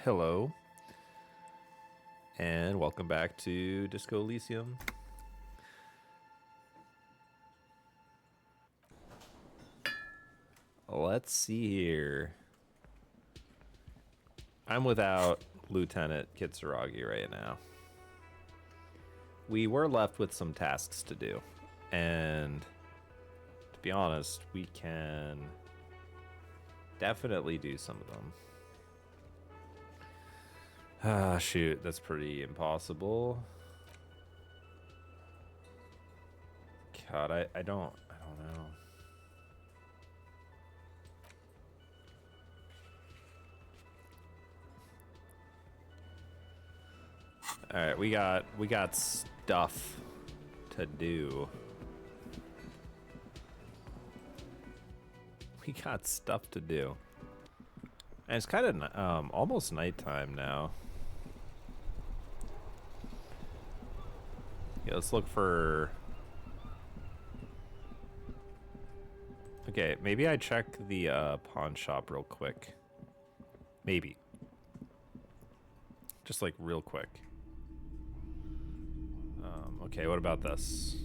Hello, and welcome back to Disco Elysium. Let's see here. I'm without Lieutenant Kitsuragi right now. We were left with some tasks to do, and to be honest, we can definitely do some of them. Ah, shoot, that's pretty impossible. God, I don't know. All right, we got stuff to do. We got stuff to do. And it's kind of almost nighttime now. Yeah, let's look for... Okay, maybe I check the pawn shop real quick. Maybe. Just like real quick. Okay, what about this?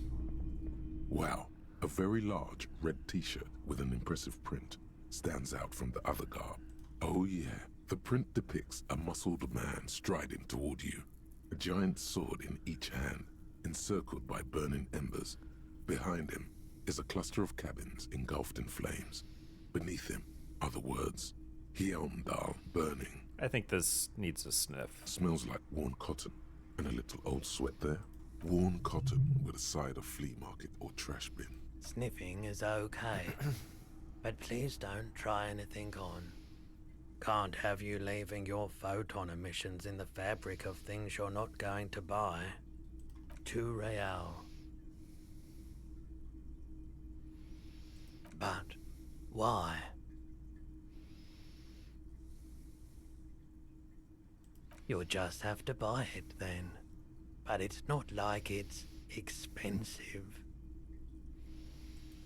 Wow, a very large red t-shirt with an impressive print stands out from the other garb. Oh yeah, the print depicts a muscled man striding toward you, a giant sword in each hand, encircled by burning embers. Behind him is a cluster of cabins engulfed in flames. Beneath him are the words, Hyundal burning. I think this needs a sniff. Smells like worn cotton and a little old sweat there. Worn cotton with a side of flea market or trash bin. Sniffing is okay, but please don't try anything on. Can't have you leaving your photon emissions in the fabric of things you're not going to buy. 2 real. But why? You'll just have to buy it then. But it's not like it's expensive.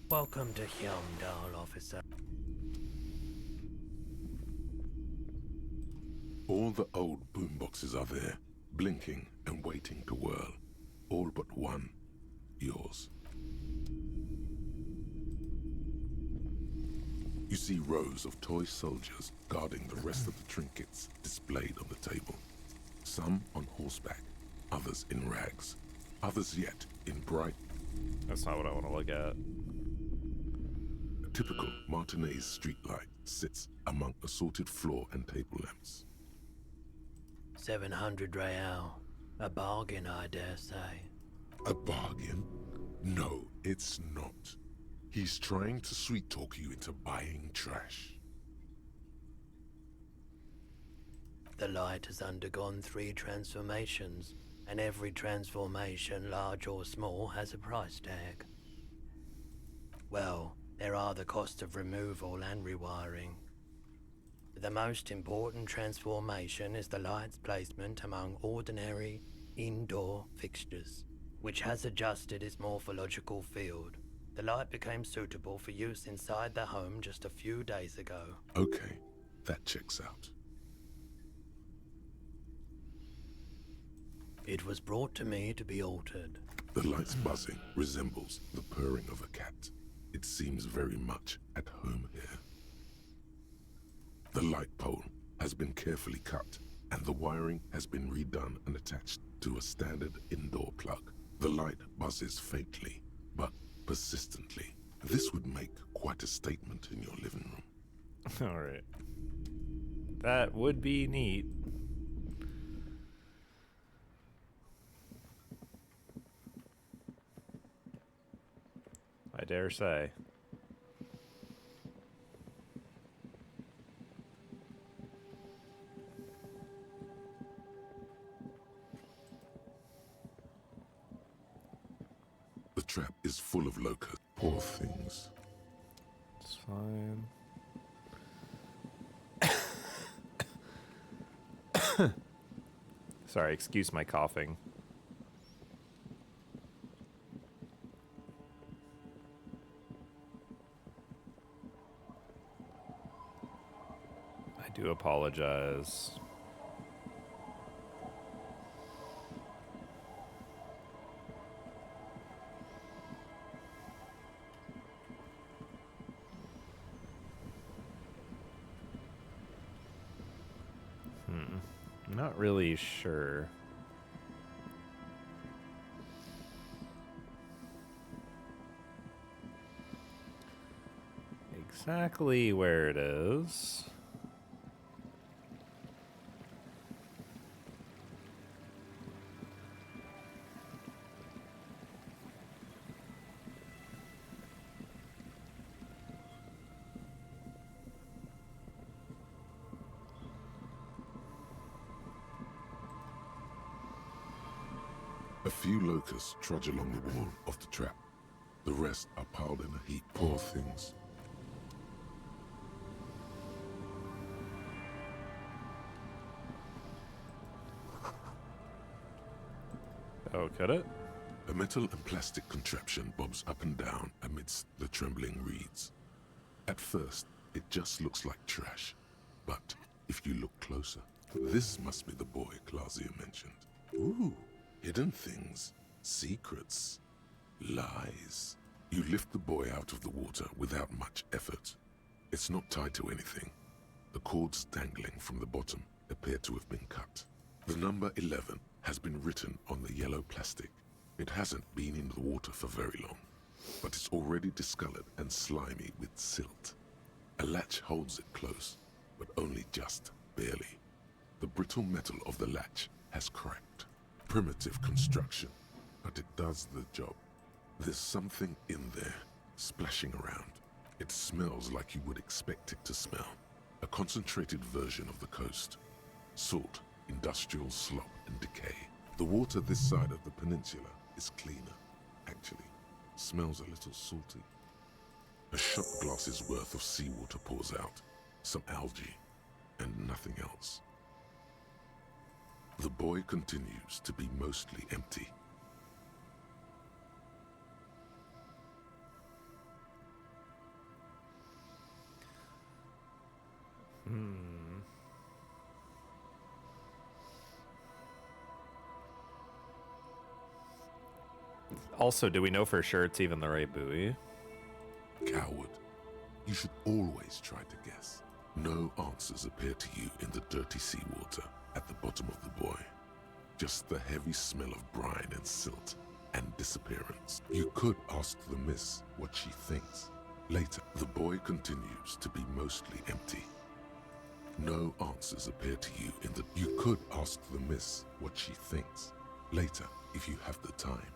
Welcome to Hyundal, officer. All the old boomboxes are there, blinking and waiting to whirl. All but one, yours. You see rows of toy soldiers guarding the rest of the trinkets displayed on the table. Some on horseback, others in rags, others yet in bright... That's not what I want to look at. A typical Martinez streetlight sits among assorted floor and table lamps. 700 real. A bargain, I dare say. A bargain? No, it's not. He's trying to sweet-talk you into buying trash. The light has undergone 3 transformations, and every transformation, large or small, has a price tag. Well, there are the costs of removal and rewiring. The most important transformation is the light's placement among ordinary indoor fixtures, which has adjusted its morphological field. The light became suitable for use inside the home just a few days ago. Okay, that checks out. It was brought to me to be altered. The light's buzzing resembles the purring of a cat. It seems very much at home here. The light pole has been carefully cut, and the wiring has been redone and attached to a standard indoor plug. The light buzzes faintly, but persistently. This would make quite a statement in your living room. All right. That would be neat. I dare say. The trap is full of locusts. Poor things. It's fine. Sorry, excuse my coughing. I do apologize. I'm not really sure. Exactly where it is. A few locusts trudge along the wall of the trap. The rest are piled in a heap. Poor things. Oh, could it? A metal and plastic contraption bobs up and down amidst the trembling reeds. At first, it just looks like trash. But if you look closer, this must be the boy Clausia mentioned. Ooh, hidden things, secrets, lies. You lift the boy out of the water without much effort. It's not tied to anything. The cords dangling from the bottom appear to have been cut. The number 11 has been written on the yellow plastic. It hasn't been in the water for very long, but it's already discolored and slimy with silt. A latch holds it close, but only just barely. The brittle metal of the latch has cracked. Primitive construction, but it does the job. There's something in there, splashing around. It smells like you would expect it to smell. A concentrated version of the coast. Salt, industrial slop, and decay. The water this side of the peninsula is cleaner. Actually, smells a little salty. A shot glass's worth of seawater pours out. Some algae, and nothing else. The boy continues to be mostly empty. Also, do we know for sure it's even the right buoy? Coward. You should always try to guess. No answers appear to you in the dirty seawater at the bottom of the buoy. Just the heavy smell of brine and silt and disappearance. You could ask the miss what she thinks. Later, the buoy continues to be mostly empty. No answers appear to you in the... You could ask the miss what she thinks. Later, if you have the time.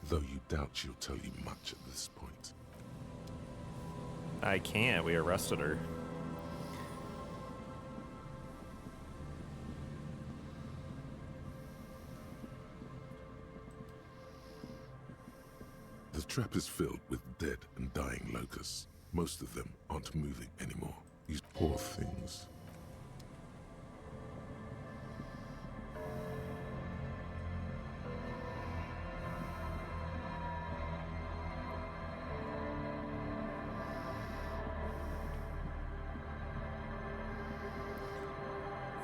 Though you doubt she'll tell you much at this point. I can't. We arrested her. The trap is filled with dead and dying locusts. Most of them aren't moving anymore. These poor things.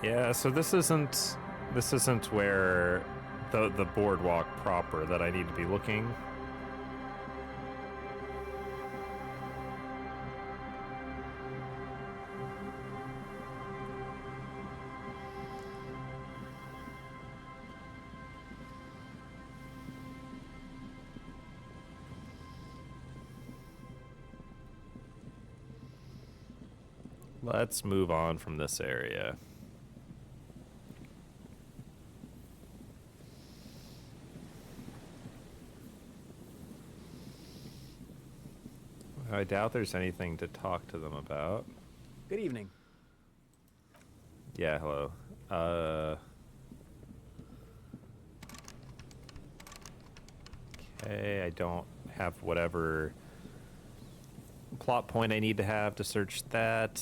Yeah, so this isn't where the boardwalk proper that I need to be looking. Let's move on from this area. I doubt there's anything to talk to them about. Good evening. Yeah, hello. Okay, I don't have whatever plot point I need to have to search that.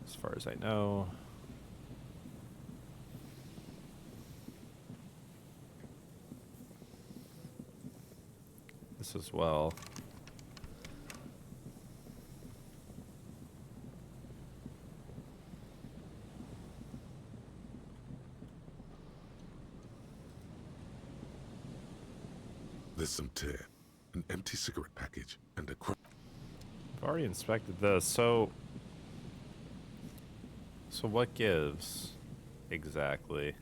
As far as I know. This as well. There's some tear, an empty cigarette package, and a I've already inspected this, so So what gives exactly?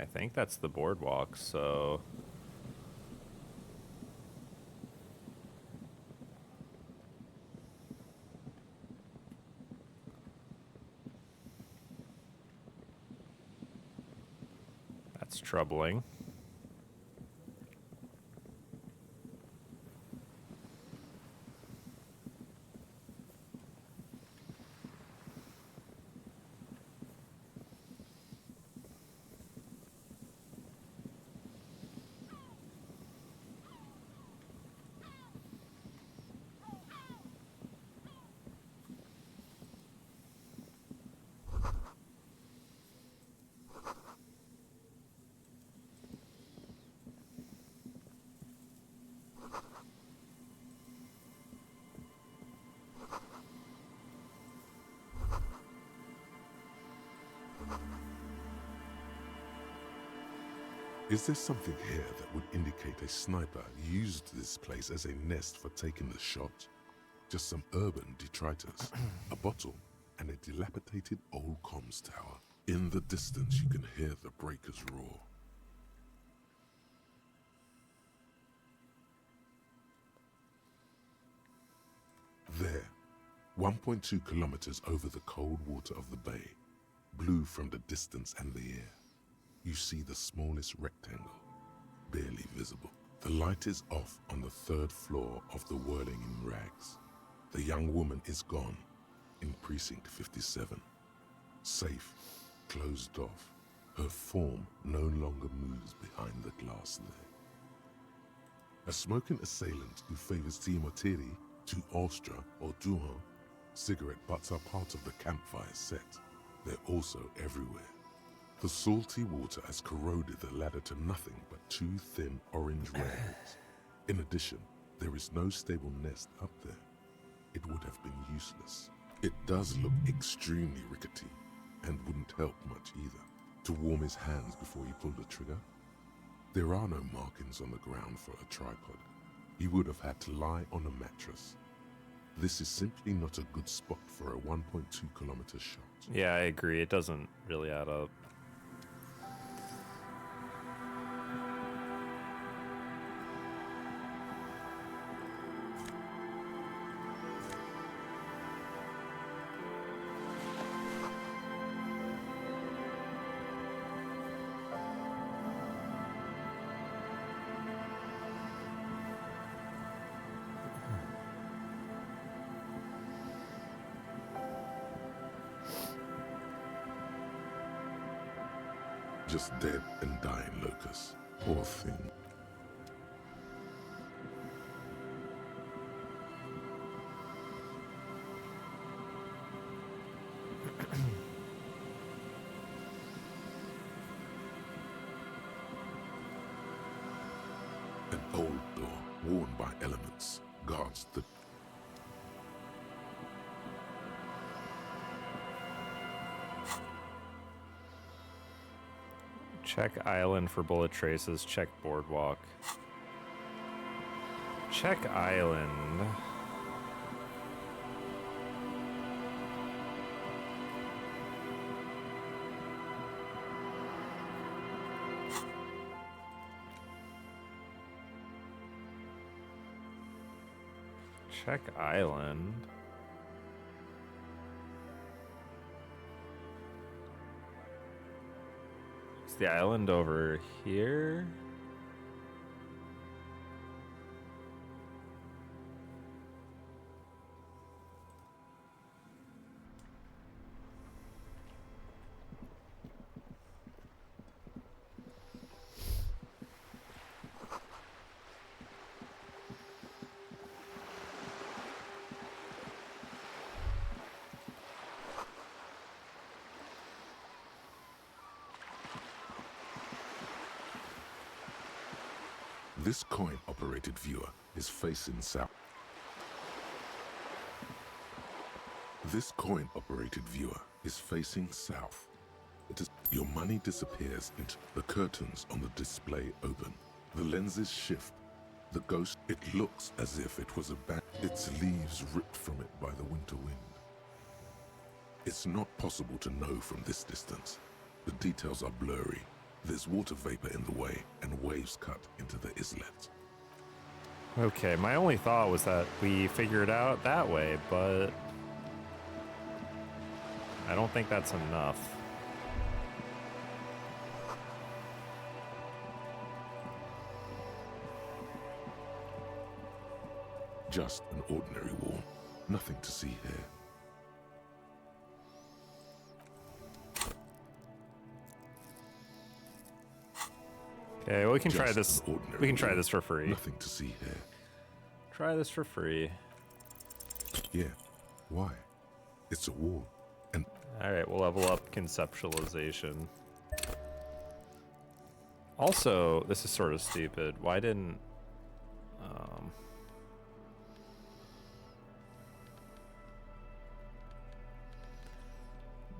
I think that's the boardwalk, so... That's troubling. Is there something here that would indicate a sniper used this place as a nest for taking the shot? Just some urban detritus, a bottle, and a dilapidated old comms tower. In the distance, you can hear the breakers roar. There, 1.2 kilometers over the cold water of the bay, blue from the distance and the air, you see the smallest rectangle, barely visible. The light is off on the third floor of the whirling in rags. The young woman is gone in precinct 57. Safe, closed off, her form no longer moves behind the glass there. A smoking assailant who favors Timotiri, to Austria or Duhan, cigarette butts are part of the campfire set. They're also everywhere. The salty water has corroded the ladder to nothing but two thin orange rails. In addition, there is no stable nest up there. It would have been useless. It does look extremely rickety, and wouldn't help much either to warm his hands before he pulled the trigger. There are no markings on the ground for a tripod. He would have had to lie on a mattress. This is simply not a good spot for a 1.2 kilometer shot. Yeah, I agree. It doesn't really add up. Just dead and dying locusts. Poor thing. An old door, worn by elements, guards the... Check island for bullet traces. Check boardwalk. Check island. Check island. Is the island over here? This coin-operated viewer is facing south. This coin-operated viewer is facing south. Your money disappears into the curtains on the display open. The lenses shift. The ghost, it looks as if it was its leaves ripped from it by the winter wind. It's not possible to know from this distance. The details are blurry. There's water vapor in the way and waves cut into the islets. Okay, my only thought was that we figured out that way, but I don't think that's enough. Just an ordinary wall. Nothing to see here. Okay, well, we can try Just this. an ordinary We can try wall. this for free. Nothing to see here. Try this for free. Yeah. Why? It's a wall. And All right, we'll level up conceptualization. Also, this is sort of stupid. Why didn't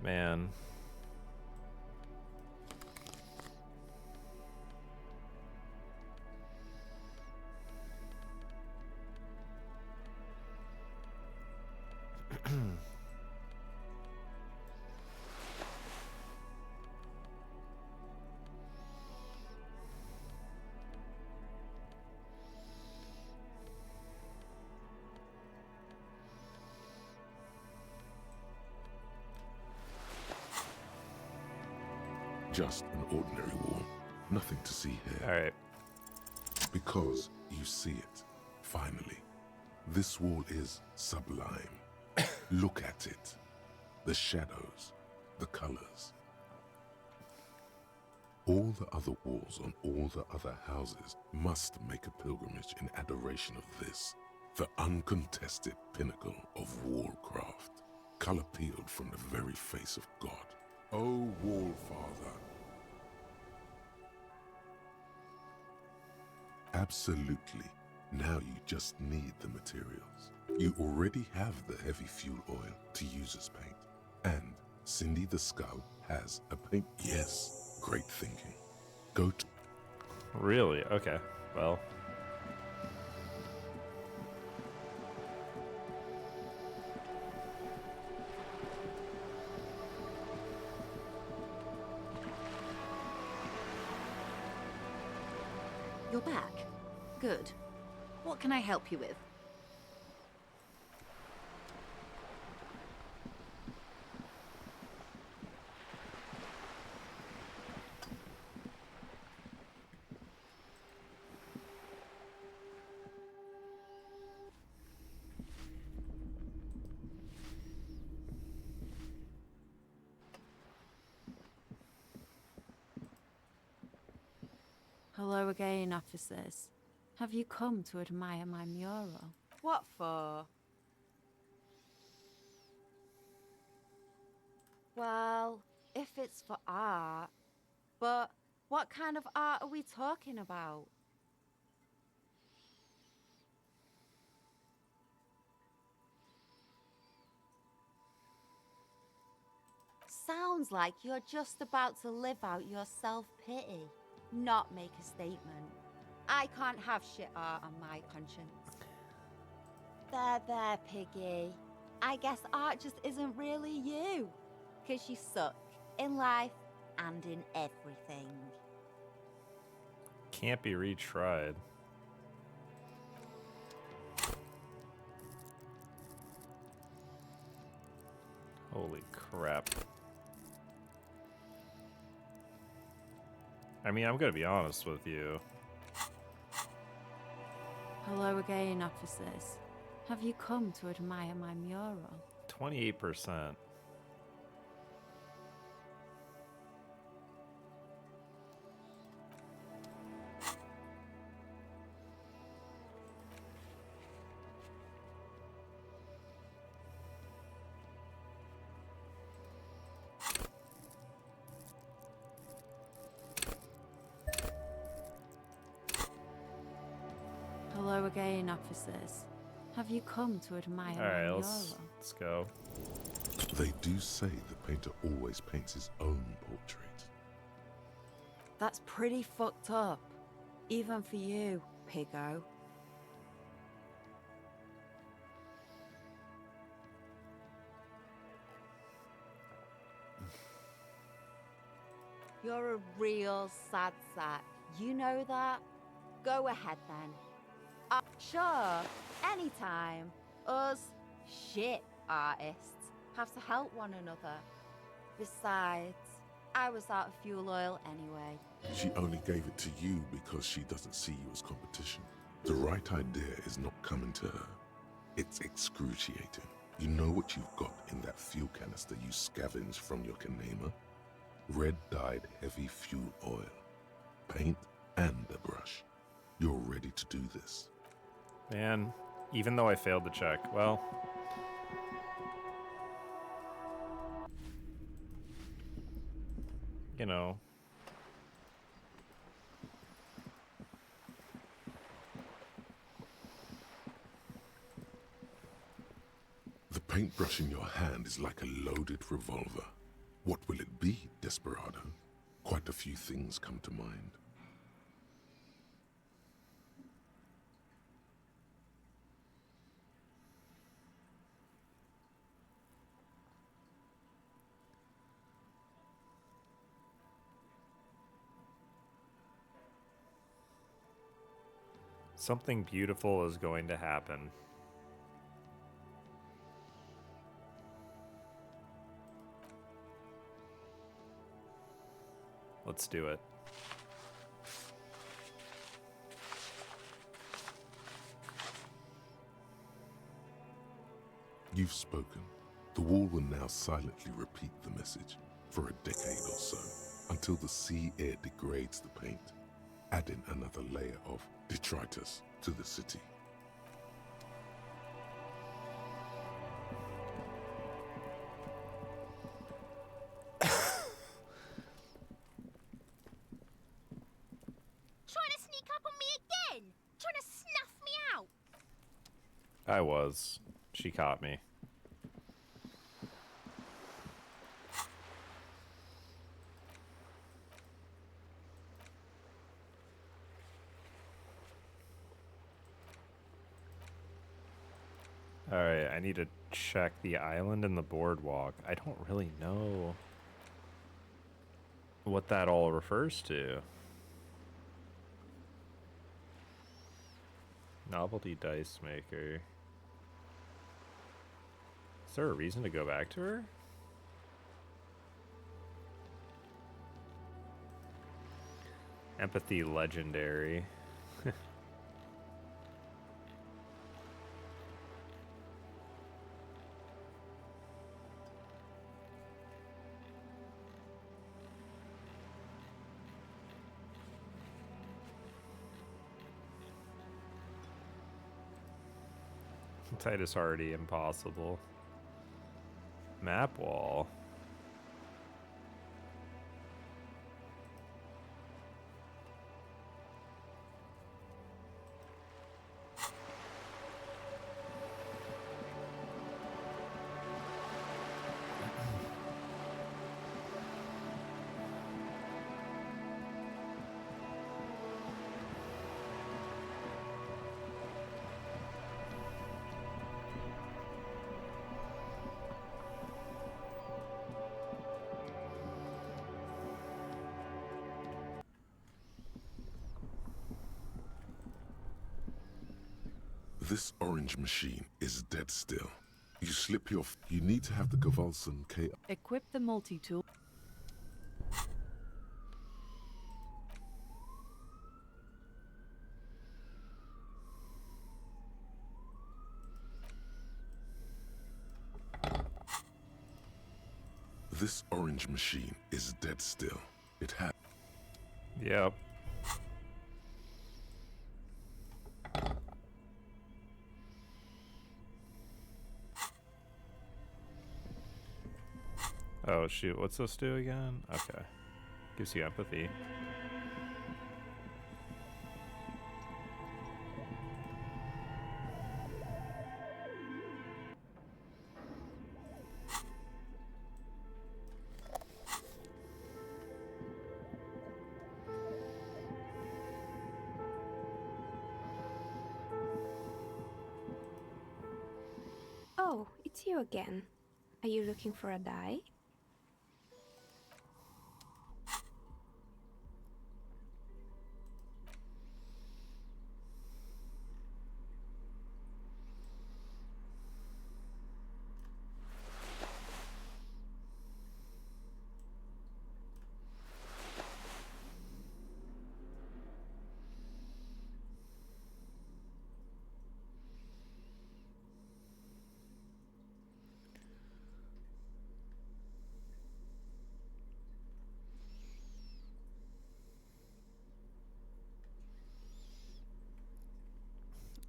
man. just an ordinary wall. Nothing to see here. All right. Because you see it, finally. This wall is sublime. Look at it. The shadows, the colors. All the other walls on all the other houses must make a pilgrimage in adoration of this, the uncontested pinnacle of wallcraft, color peeled from the very face of God. O Wall Father. Absolutely. Now you just need the materials. You already have the heavy fuel oil to use as paint. And Cindy the Skull has a paint. Yes, great thinking. Go to... Really? Okay. Well. You're back. Good. What can I help you with? Hello again, officers. Have you come to admire my mural? What for? Well, if it's for art. But what kind of art are we talking about? Sounds like you're just about to live out your self-pity, not make a statement. I can't have shit art on my conscience. There, Piggy. I guess art just isn't really you. 'Cause you suck in life and in everything. Can't be retried. Holy crap. I mean, I'm gonna be honest with you. Hello again, officers. Have you come to admire my mural? 28%. Hello again, officers. Have you come to admire All right, my let's mural? go. They do say the painter always paints his own portrait. That's pretty fucked up. Even for you, piggo. You're a real sad sack. You know that? Go ahead then. Sure, anytime. Us shit artists have to help one another. Besides, I was out of fuel oil anyway. She only gave it to you because she doesn't see you as competition. The right idea is not coming to her. It's excruciating. You know what you've got in that fuel canister you scavenged from your Kanema? Red dyed heavy fuel oil, paint, and a brush. You're ready to do this. Man, even though I failed to check, well... You know... The paintbrush in your hand is like a loaded revolver. What will it be, Desperado? Quite a few things come to mind. Something beautiful is going to happen. Let's do it. You've spoken. The wall will now silently repeat the message for a decade or so, until the sea air degrades the paint, adding another layer of detritus to the city. Trying to sneak up on me again? Trying to snuff me out? I was. She caught me. Alright, I need to check the island and the boardwalk. I don't really know what that all refers to. Novelty dice maker. Is there a reason to go back to her? Empathy legendary. Titus already impossible. Map wall. This orange machine is dead still. You slip your... You need to have the Gavalson K... Equip the multi-tool. This orange machine is dead still. It had... Yep. Oh shoot, what's this do again? Okay. Gives you empathy. it's you again. Are you looking for a die?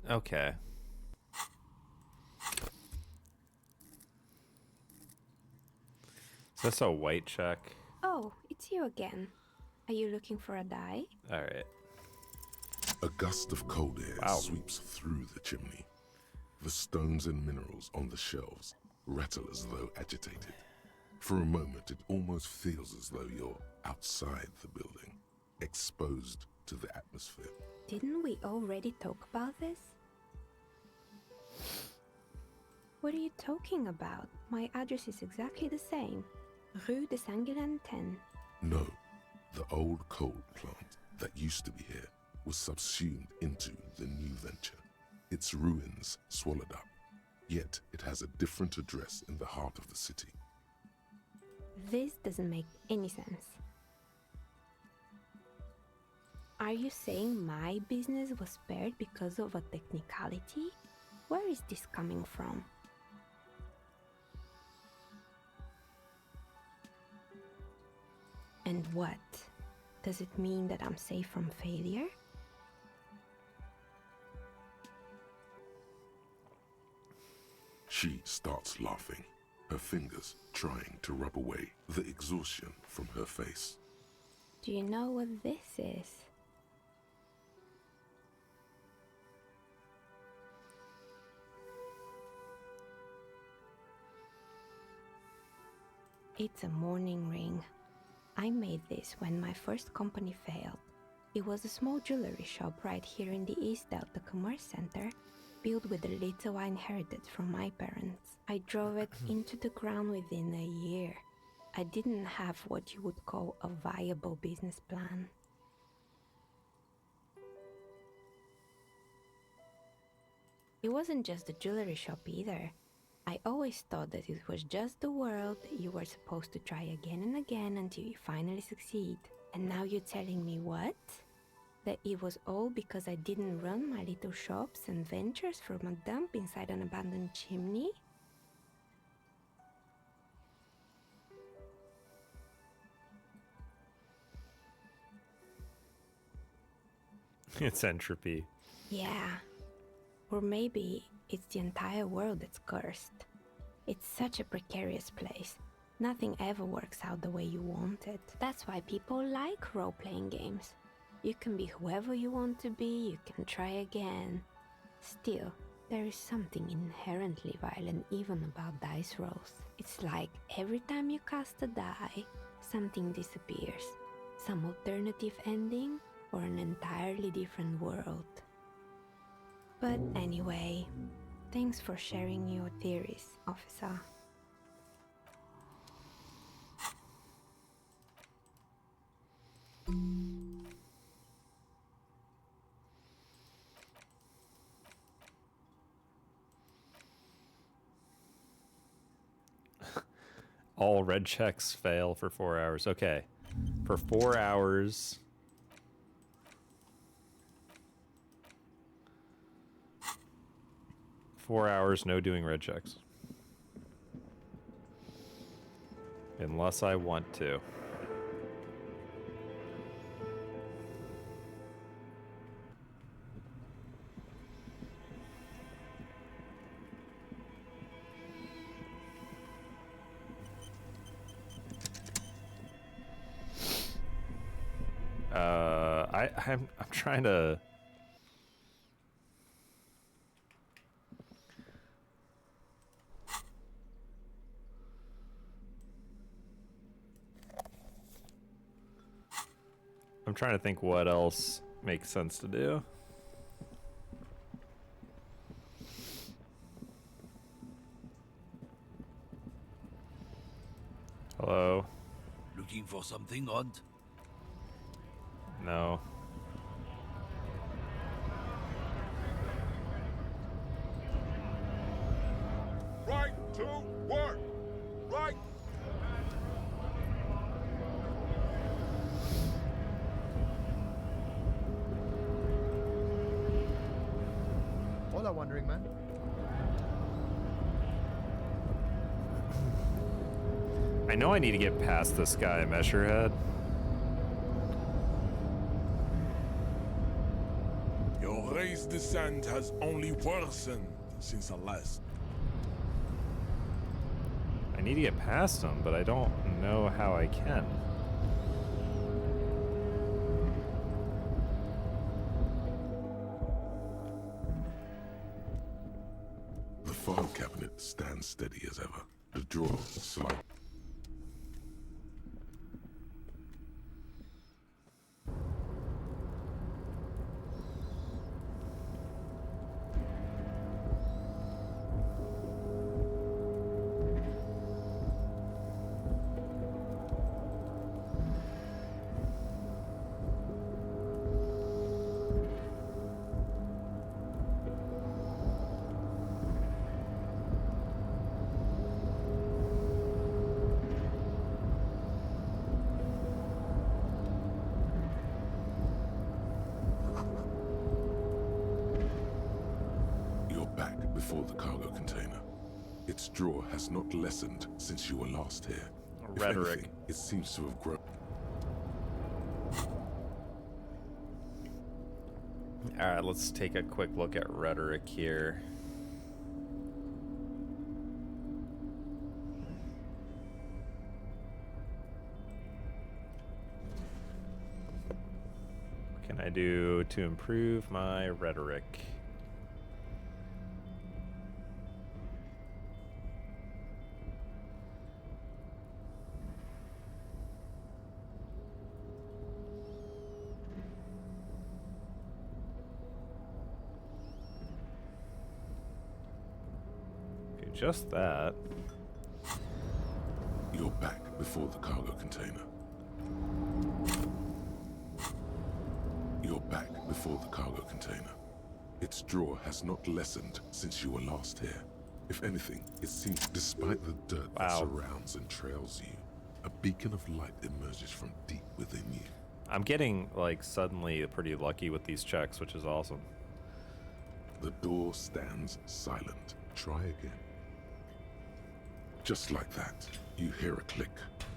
Okay. Is this a white check? Oh, it's you again. Are you looking for a die? All right. A gust of cold air Wow. sweeps through the chimney. The stones and minerals on the shelves rattle as though agitated. For a moment, it almost feels as though you're outside the building, exposed to the atmosphere. Didn't we already talk about this? What are you talking about? My address is exactly the same. Rue de Saint-Guilain 10. No, the old coal plant that used to be here was subsumed into the new venture. Its ruins swallowed up, yet it has a different address in the heart of the city. This doesn't make any sense. Are you saying my business was spared because of a technicality? Where is this coming from? And what? Does it mean that I'm safe from failure? She starts laughing, her fingers trying to rub away the exhaustion from her face. Do you know what this is? It's a mourning ring. I made this when my first company failed. It was a small jewelry shop right here in the East Delta Commerce Center, built with the little I inherited from my parents. I drove it into the ground within a year. I didn't have what you would call a viable business plan. It wasn't just the jewelry shop either. I always thought that it was just the world, you were supposed to try again and again until you finally succeed. And now you're telling me what? That it was all because I didn't run my little shops and ventures from a dump inside an abandoned chimney? It's entropy. Yeah. Or maybe it's the entire world that's cursed. It's such a precarious place. Nothing ever works out the way you want it. That's why people like role-playing games. You can be whoever you want to be, you can try again. Still, there is something inherently violent even about dice rolls. It's like every time you cast a die, something disappears. Some alternative ending or an entirely different world. But anyway, thanks for sharing your theories, officer. All red checks fail for 4 hours. Okay. For 4 hours. No doing red checks. Unless I want to. I'm trying to. I'm trying to think what else makes sense to do. for something odd? No. Right to work! Right! Hola, Wandering Man. I know I need to get past this guy, Measurehead. Your race descent has only worsened since the last. I need to get past him, but I don't know how I can. The file cabinet stands steady as ever. The drawer slide. Before the cargo container. Its drawer has not lessened since you were last here. If Rhetoric. anything, it seems to have grown. Alright, let's take a quick look at rhetoric here. What can I do to improve my rhetoric? Just that. You're back before the cargo container. You're back before the cargo container. Its drawer has not lessened since you were last here. If anything, it seems, despite the dirt that surrounds and trails you, a beacon of light emerges from deep within you. I'm getting, like, suddenly pretty lucky with these checks, which is awesome. The door stands silent. Try again. Just like that, you hear a click,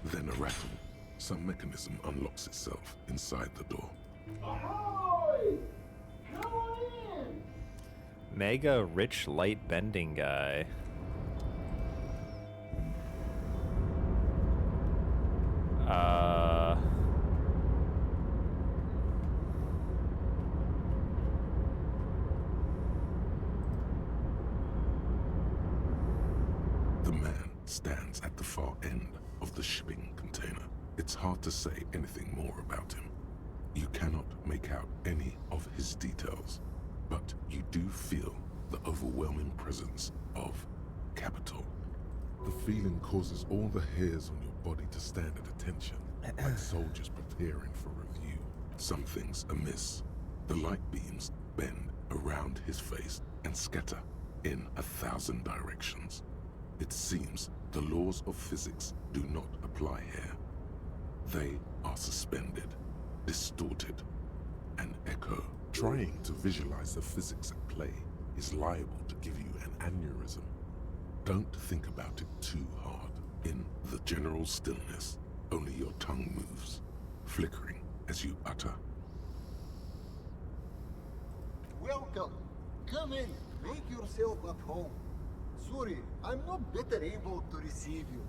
then a rattle. Some mechanism unlocks itself inside the door. Ahoy! Come on in! Mega rich light bending guy. The man stands at the far end of the shipping container. It's hard to say anything more about him. You cannot make out any of his details, but you do feel the overwhelming presence of capital. The feeling causes all the hairs on your body to stand at attention, like soldiers preparing for review. Something's amiss. The light beams bend around his face and scatter in 1,000 directions. It seems the laws of physics do not apply here. They are suspended, distorted, and echo. Trying to visualize the physics at play is liable to give you an aneurysm. Don't think about it too hard. In the general stillness, only your tongue moves, flickering as you utter. Welcome. Come in. Make yourself at home. Sorry, I'm not better able to receive you.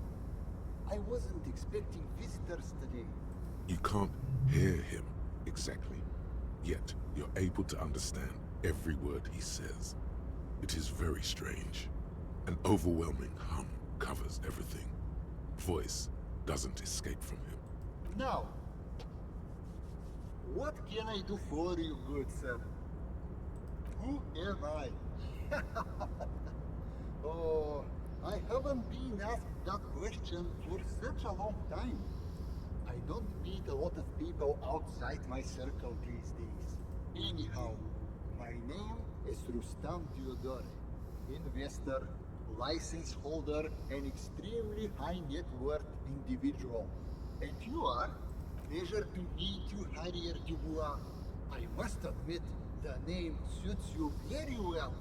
I wasn't expecting visitors today. You can't hear him exactly, yet you're able to understand every word he says. It is very strange. An overwhelming hum covers everything. Voice doesn't escape from him. Now, what can I do for you, good sir? Who am I? Oh, I haven't been asked that question for such a long time. I I don't meet a lot of people outside my circle these days. Anyhow, my name is Rustam Diodore, investor, license holder, and extremely high net worth individual. And you are? Pleasure to meet you, Harrier Dubois. I must admit, the name suits you very well.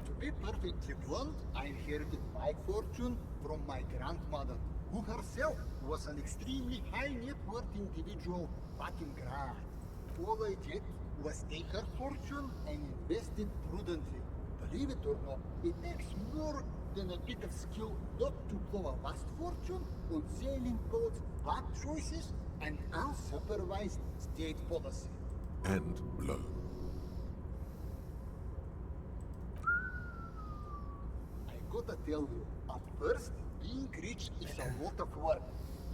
To be perfectly blunt, I inherited my fortune from my grandmother, who herself was an extremely high net worth individual back in Grad. All I did was take her fortune and invest it prudently. Believe it or not, it takes more than a bit of skill not to blow a vast fortune on sailing boats, bad choices, and unsupervised state policy. And blow. I gotta tell you, at first, being rich is a lot of work.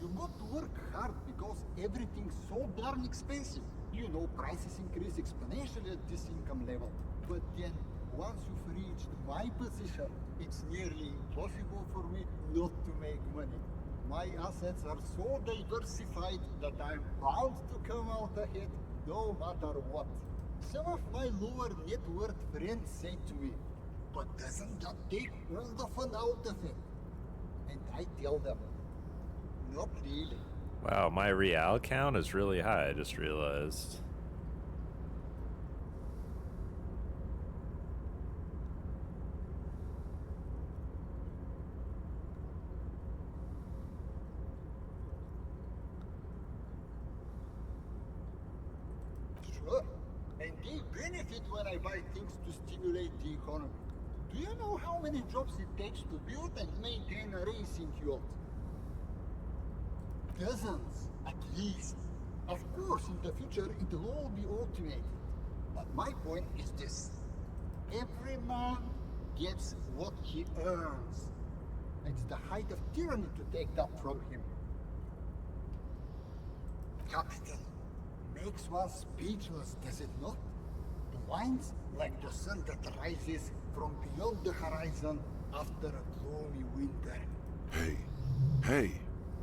You got to work hard because everything's so darn expensive. You know, prices increase exponentially at this income level. But then, once you've reached my position, it's nearly impossible for me not to make money. My assets are so diversified that I'm bound to come out ahead no matter what. Some of my lower net worth friends say to me, but doesn't that take all the fun out of it? And I tell them, not really. Wow, my real count is really high, I just realized. Sure, and they benefit when I buy things to stimulate the economy. Do you know how many jobs it takes to build and maintain a racing yacht? Dozens, at least. Of course, in the future, it'll all be automated. But my point is this. Every man gets what he earns. It's the height of tyranny to take that from him. Capital makes one speechless, does it not? Blinds like the sun that rises from beyond the horizon after a gloomy winter. Hey,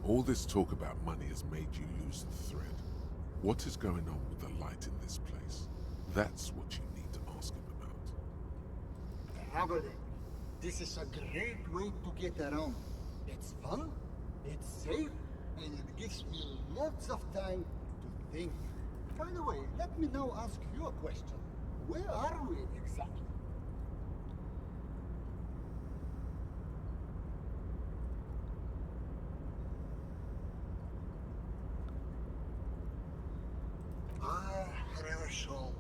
all this talk about money has made you lose the thread. What is going on with the light in this place? That's what you need to ask him about. Traveling. This is a great way to get around. It's fun, it's safe, and it gives me lots of time to think. By the way, let me now ask you a question. Where are we exactly? Ah, Herschel.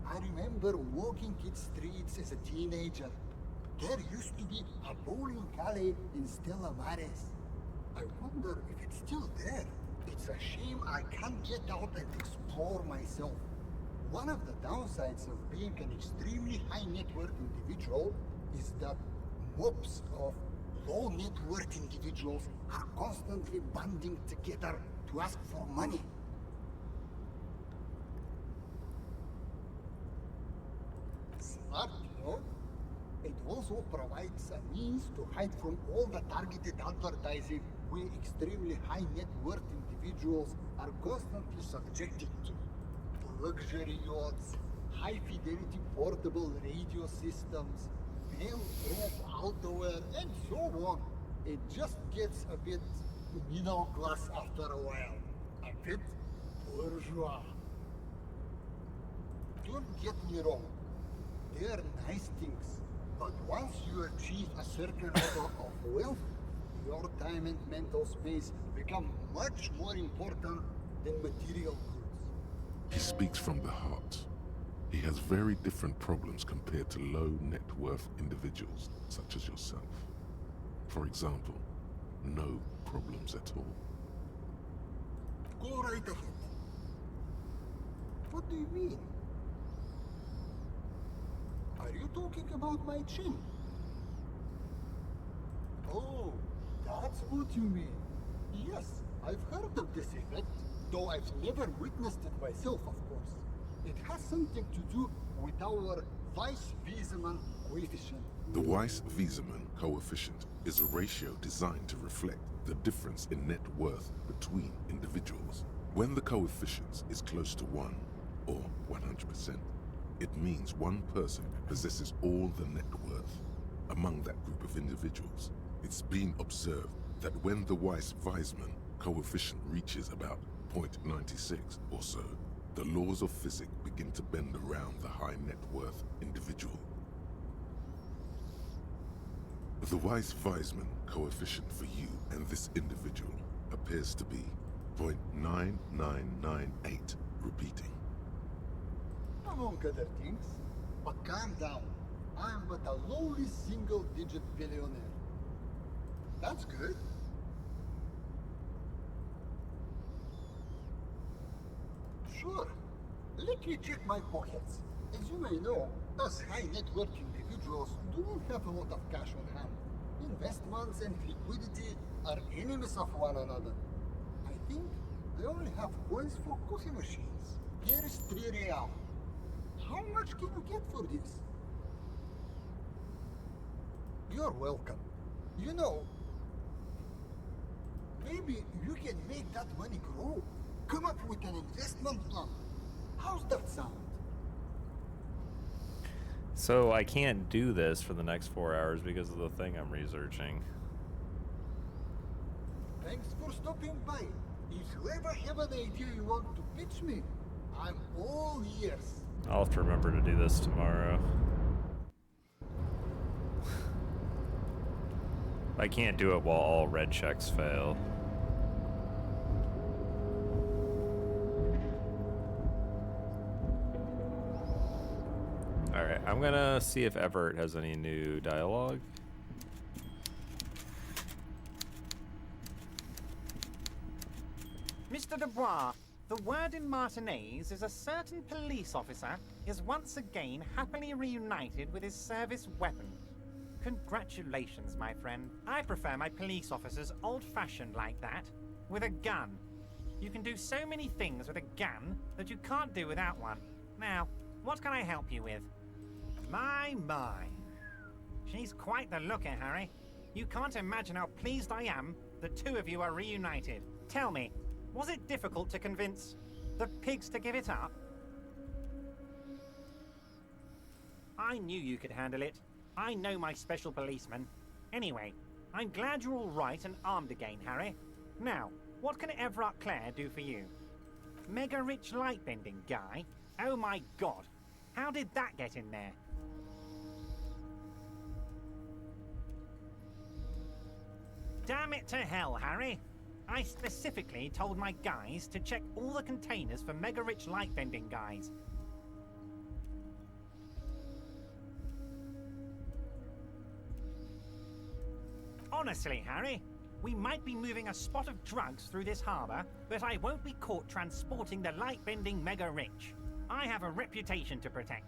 I remember walking its streets as a teenager. There used to be a bowling alley in Stella Maris. I wonder if it's still there. It's a shame I can't get out and explore myself. One of the downsides of being an extremely high net worth individual is that mobs of low net worth individuals are constantly banding together to ask for money. Smart, you know? It also provides a means to hide from all the targeted advertising we extremely high net worth individuals are constantly subjected to. Luxury yachts, high fidelity portable radio systems, fail-proof outerwear, and so on. It just gets a bit middle class after a while. A bit bourgeois. Don't get me wrong. They're nice things. But once you achieve a certain level of wealth, your time and mental space become much more important than material goods. He speaks from the heart. He has very different problems compared to low net worth individuals such as yourself. For example, no problems at all. Go right ahead. What do you mean? Are you talking about my chin? Oh, that's what you mean. Yes, I've heard of this effect, though I've never witnessed it myself, of course. It has something to do with our vice viceman coefficient. The Weiss-Wiesemann coefficient is a ratio designed to reflect the difference in net worth between individuals. When the coefficient is close to 1, or 100%, it means one person possesses all the net worth among that group of individuals. It's been observed that when the Weiss-Wiesemann coefficient reaches about 0.96 or so, the laws of physics begin to bend around the high net worth individual. The Weiss-Wiesemann coefficient for you and this individual appears to be 0.9998, repeating. Among other things, but calm down. I am but a lowly single-digit billionaire. That's good. Sure. Let me check my pockets. As you may know, us high-net-worth individuals do not have a lot of cash on hand. Investments and liquidity are enemies of one another. I think I only have coins for coffee machines. Here is 3 real. How much can you get for this? You're welcome. You know, maybe you can make that money grow. Come up with an investment plan. How's that sound? So I can't do this for the next 4 hours because of the thing I'm researching. Thanks for stopping by. If you ever have an idea you want to pitch me, I'm all ears. I'll have to remember to do this tomorrow. I can't do it while all red checks fail. Alright, I'm gonna see if Everett has any new dialogue. Mr. Dubois, the word in Martinez is a certain police officer is once again happily reunited with his service weapon. Congratulations, my friend. I prefer my police officers old-fashioned like that, with a gun. You can do so many things with a gun that you can't do without one. Now, what can I help you with? My. She's quite the looker, Harry. You can't imagine how pleased I am the two of you are reunited. Tell me, was it difficult to convince the pigs to give it up? I knew you could handle it. I know my special policeman. Anyway, I'm glad you're all right and armed again, Harry. Now, what can Everett Clare do for you? Mega rich light-bending guy? Oh my god. How did that get in there? Damn it to hell, Harry. I specifically told my guys to check all the containers for mega rich light-bending guys. Honestly, Harry, we might be moving a spot of drugs through this harbor, but I won't be caught transporting the light-bending mega rich. I have a reputation to protect.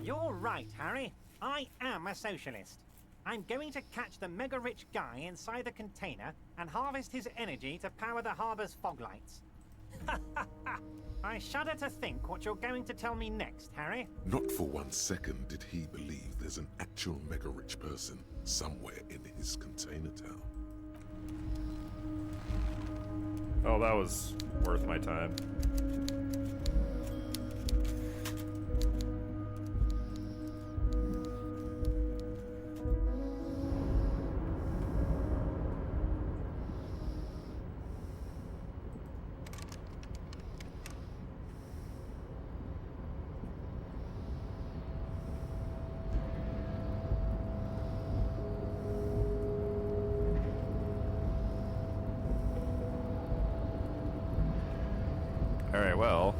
You're right, Harry. I am a socialist. I'm going to catch the mega-rich guy inside the container and harvest his energy to power the harbor's fog lights. I shudder to think what you're going to tell me next, Harry. Not for 1 second did he believe there's an actual mega-rich person somewhere in his container town. Oh, that was worth my time. Alright, well.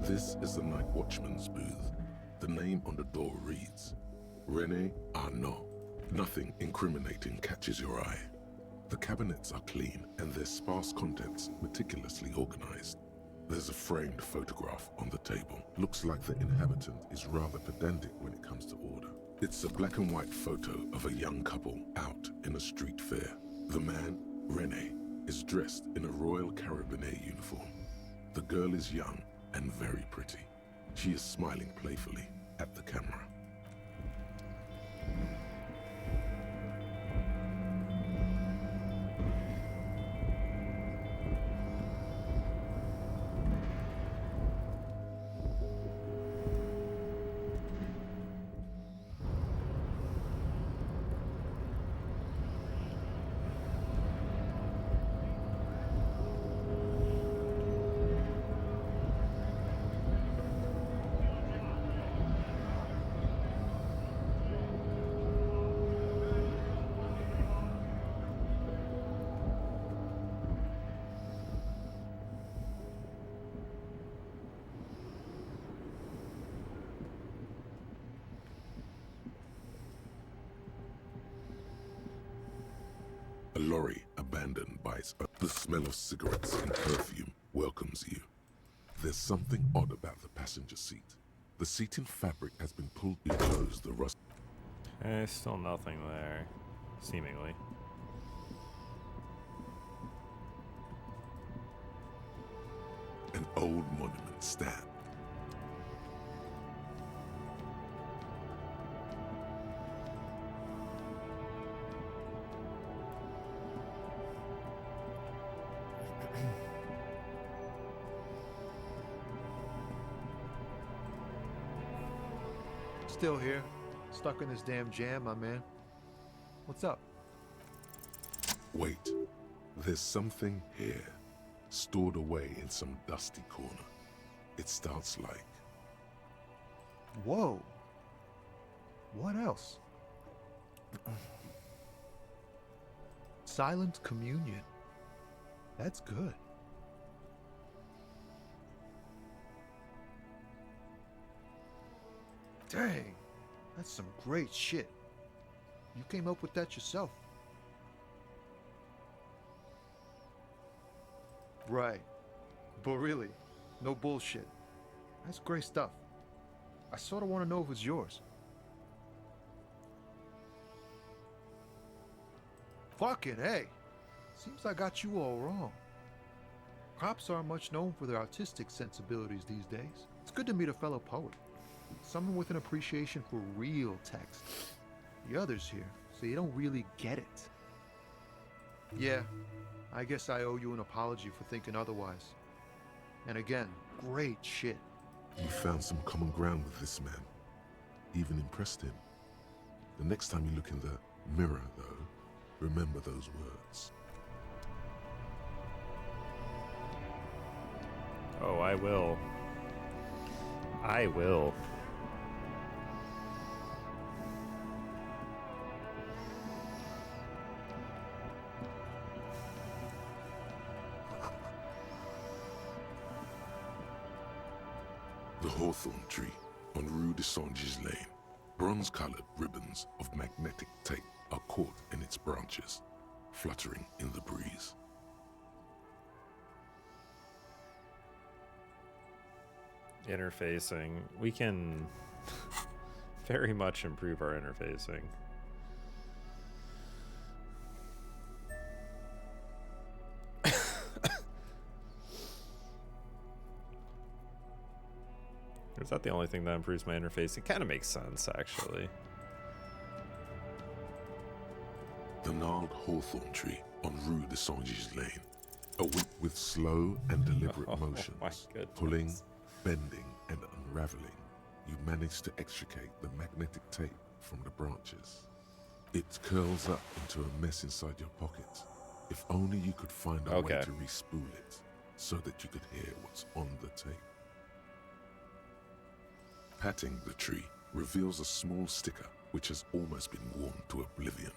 This is the night watchman's booth. The name on the door reads, René Arnaud. Nothing incriminating catches your eye. The cabinets are clean and their sparse contents meticulously organized. There's a framed photograph on the table. Looks like the inhabitant is rather pedantic when it comes to order. It's a black and white photo of a young couple out in a street fair. The man, Rene, is dressed in a Royal Carabinier uniform. The girl is young and very pretty. She is smiling playfully at the camera. A lorry abandoned by its own. The smell of cigarettes and perfume welcomes you. There's something odd about the passenger seat. The seating fabric has been pulled below the rust. Still nothing there, seemingly. An old monument stand. Still here, stuck in this damn jam, my man. What's up? Wait, there's something here, stored away in some dusty corner. It starts like... Whoa. What else? Silent communion. That's good. Dang, that's some great shit. You came up with that yourself. Right. But really, no bullshit. That's great stuff. I sort of want to know if it's yours. Fucking hey. Seems I got you all wrong. Cops aren't much known for their artistic sensibilities these days. It's good to meet a fellow poet. Someone with an appreciation for real text. The others here say you don't really get it. Yeah, I guess I owe you an apology for thinking otherwise. And again, great shit. You found some common ground with this man. Even impressed him. The next time you look in the mirror, though, remember those words. Oh, I will. I will. The hawthorn tree on Rue de Saint-Gilles Lane. Bronze-colored ribbons of magnetic tape are caught in its branches, fluttering in the breeze. Interfacing. We can very much improve our interfacing. Is that the only thing that improves my interfacing? Kind of makes sense, actually. The gnarled hawthorn tree on Rue de Saint-Gilles Lane. A whip with slow and deliberate motions, my goodness. pulling, bending, and unraveling, you manage to extricate the magnetic tape from the branches. It curls up into a mess inside your pocket. If only you could find a way to re-spool it, so that you could hear what's on the tape. Patting the tree reveals a small sticker which has almost been worn to oblivion.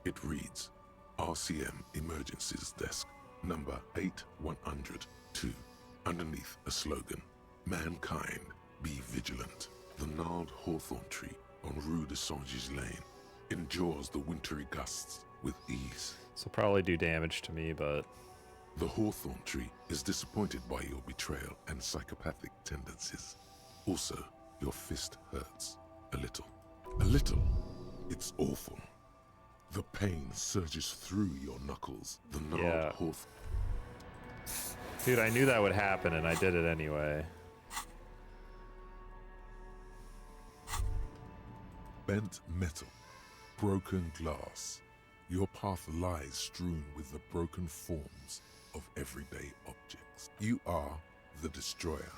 It reads, RCM Emergencies Desk, number 8102. Underneath a slogan, Mankind, be vigilant. The gnarled hawthorn tree on Rue de Saint-Gilles Lane endures the wintry gusts with ease. This will probably do damage to me, but... The hawthorn tree is disappointed by your betrayal and psychopathic tendencies. Also, your fist hurts. A little. A little. It's awful. The pain surges through your knuckles. The gnarled hawthorn. Dude, I knew that would happen, and I did it anyway. Bent metal. Broken glass. Your path lies strewn with the broken forms of everyday objects. You are the destroyer,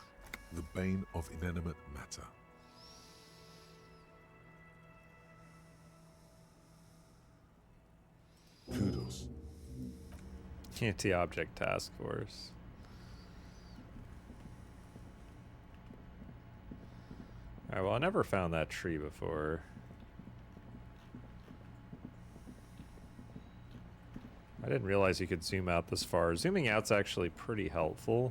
the bane of inanimate matter. Kudos. Anti-object task force. Alright, well, I never found that tree before. I didn't realize you could zoom out this far. Zooming out's actually pretty helpful.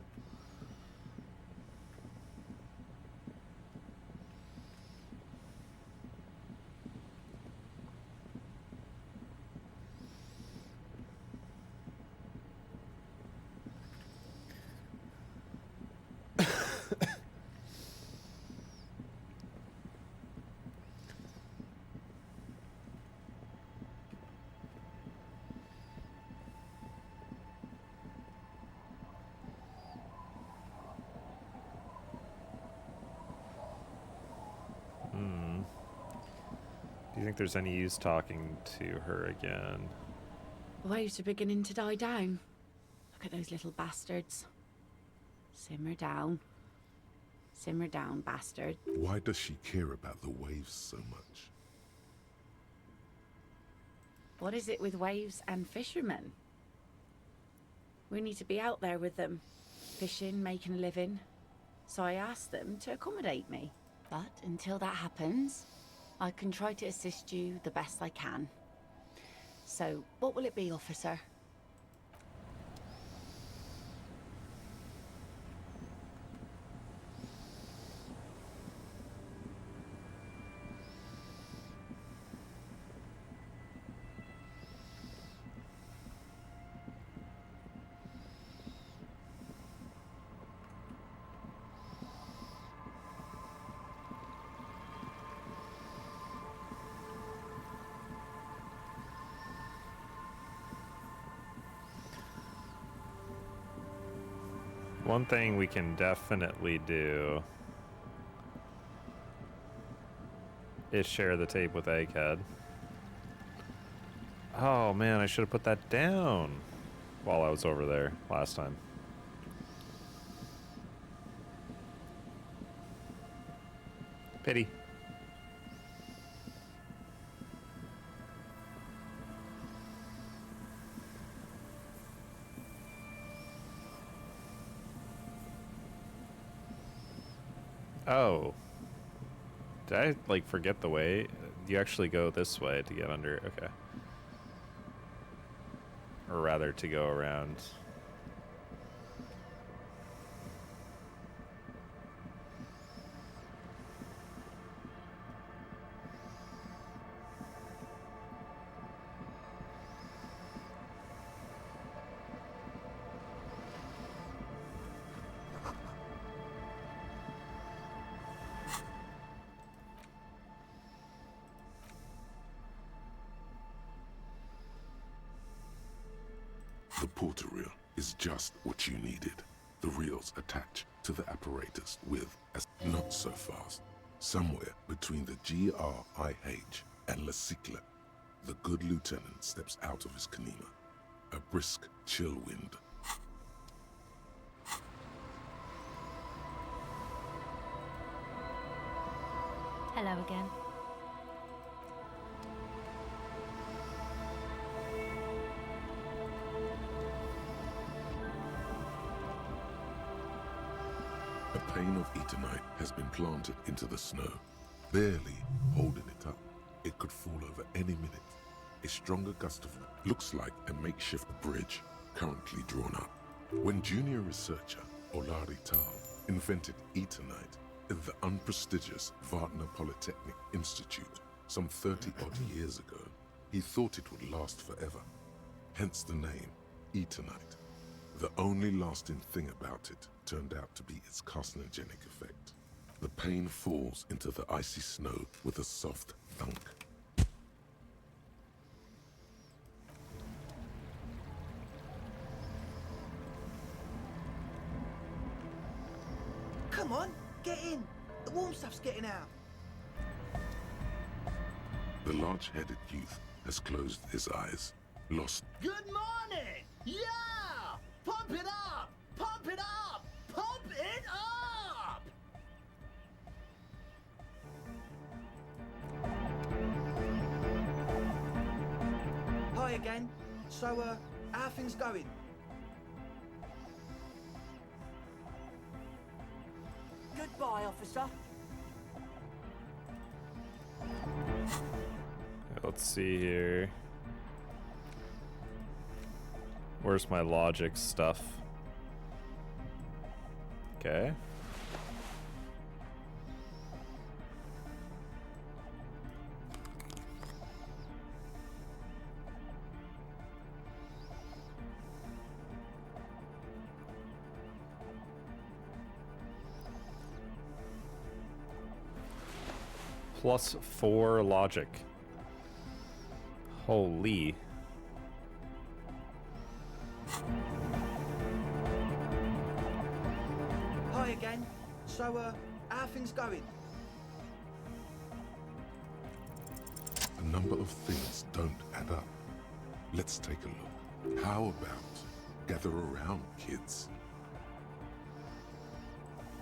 Do you think there's any use talking to her again? The waves are beginning to die down. Look at those little bastards. Simmer down. Simmer down, bastard. Why does she care about the waves so much? What is it with waves and fishermen? We need to be out there with them, fishing, making a living. So I asked them to accommodate me. But until that happens, I can try to assist you the best I can. So, what will it be, officer? One thing we can definitely do is share the tape with Egghead. Oh man, I should have put that down while I was over there last time. Pity. Oh. Did I, like, forget the way? You actually go this way to get under. Okay. Or rather, to go around. The porter reel is just what you needed. The reels attach to the apparatus with not so fast. Somewhere between the GRIH and La Cycle, the good lieutenant steps out of his kanima. A brisk, chill wind. Hello again. A pane of eternite has been planted into the snow, barely holding it up. It could fall over any minute. A stronger gust of wind looks like a makeshift bridge currently drawn up. When junior researcher Olari Tal invented eternite in the unprestigious Wagner Polytechnic Institute some 30-odd years ago, he thought it would last forever. hence the name, Eternite. The only lasting thing about it turned out to be its carcinogenic effect. The pain falls into the icy snow with a soft thunk. Come on, get in. The warm stuff's getting out. The large-headed youth has closed his eyes, lost. Good morning! Yeah! Pump it up! Pump it up! Pump it up! Hi again. So, how are things going? Goodbye, officer. Let's see here. Where's my logic stuff? Okay. +4 logic. Holy. Hi again. So, how are things going? A number of things don't add up. Let's take a look. How about gather around, kids?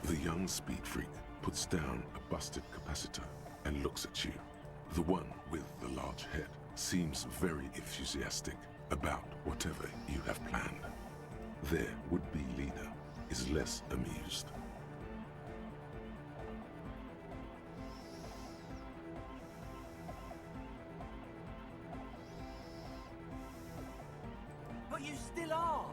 The young speed freak puts down a busted capacitor and looks at you. The one with the large head seems very enthusiastic about whatever you have planned. Their would-be leader is less amused. But you still are.